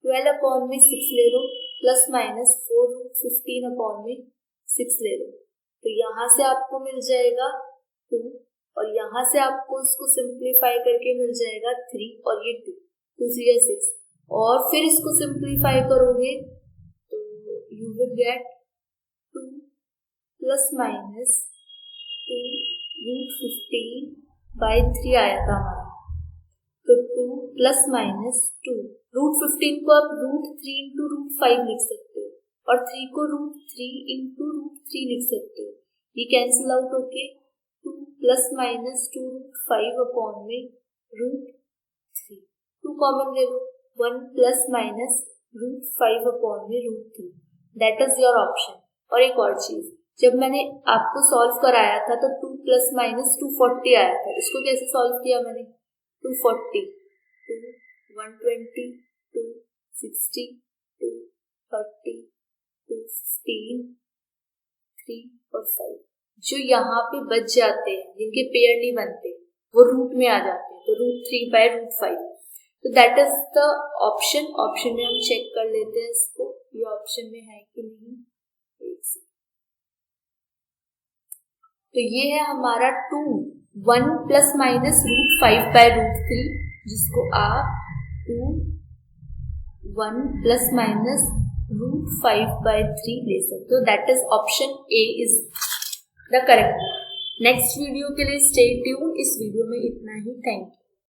12 अपॉन में 6 ले लो प्लस माइनस 4 रूट 15 अपॉन में 6 ले लो, तो यहाँ से आपको मिल जाएगा 2, और यहाँ से आपको इसको सिंप्लीफाई करके मिल जाएगा 3, और ये 2 3 6, और फिर इसको सिंप्लीफाई करोगे तो you will get 2 plus minus 2 root 15 by 3 आया था हमारा, तो 2 प्लस माइनस 2 रूट 15 को आप रूट 3 इंटू रूट 5 लिख सकते हो, और 3 को रूट 3 इंटू रूट 3 लिख सकते हो। ये कैंसिल आउट होके 2 प्लस माइनस 2 रूट 5 अपॉन में रूट 3, 2 कॉमन ले लो, 1 प्लस माइनस रूट 5 अपॉन में root 3, that is your option. और एक और चीज, जब मैंने आपको सॉल्व कराया था तो 2 प्लस माइनस 240 आया था, इसको कैसे सॉल्व किया मैंने, 240 2 120 2 60 2 30 2, 15, 3 और 5 जो यहाँ पे बच जाते हैं, जिनके पेयर नहीं बनते, वो रूट में आ जाते हैं, तो √3/√5। तो दैट इज द ऑप्शन में हम चेक कर लेते हैं इसको, ये ऑप्शन में है कि नहीं। तो ये है हमारा 2 1 ± √5/√3, जिसको आप 2 1 ± √5/3 ले सकते हो। That is option A is the correct. Next video के लिए स्टे ट्यून। इस वीडियो में इतना ही। Thank you.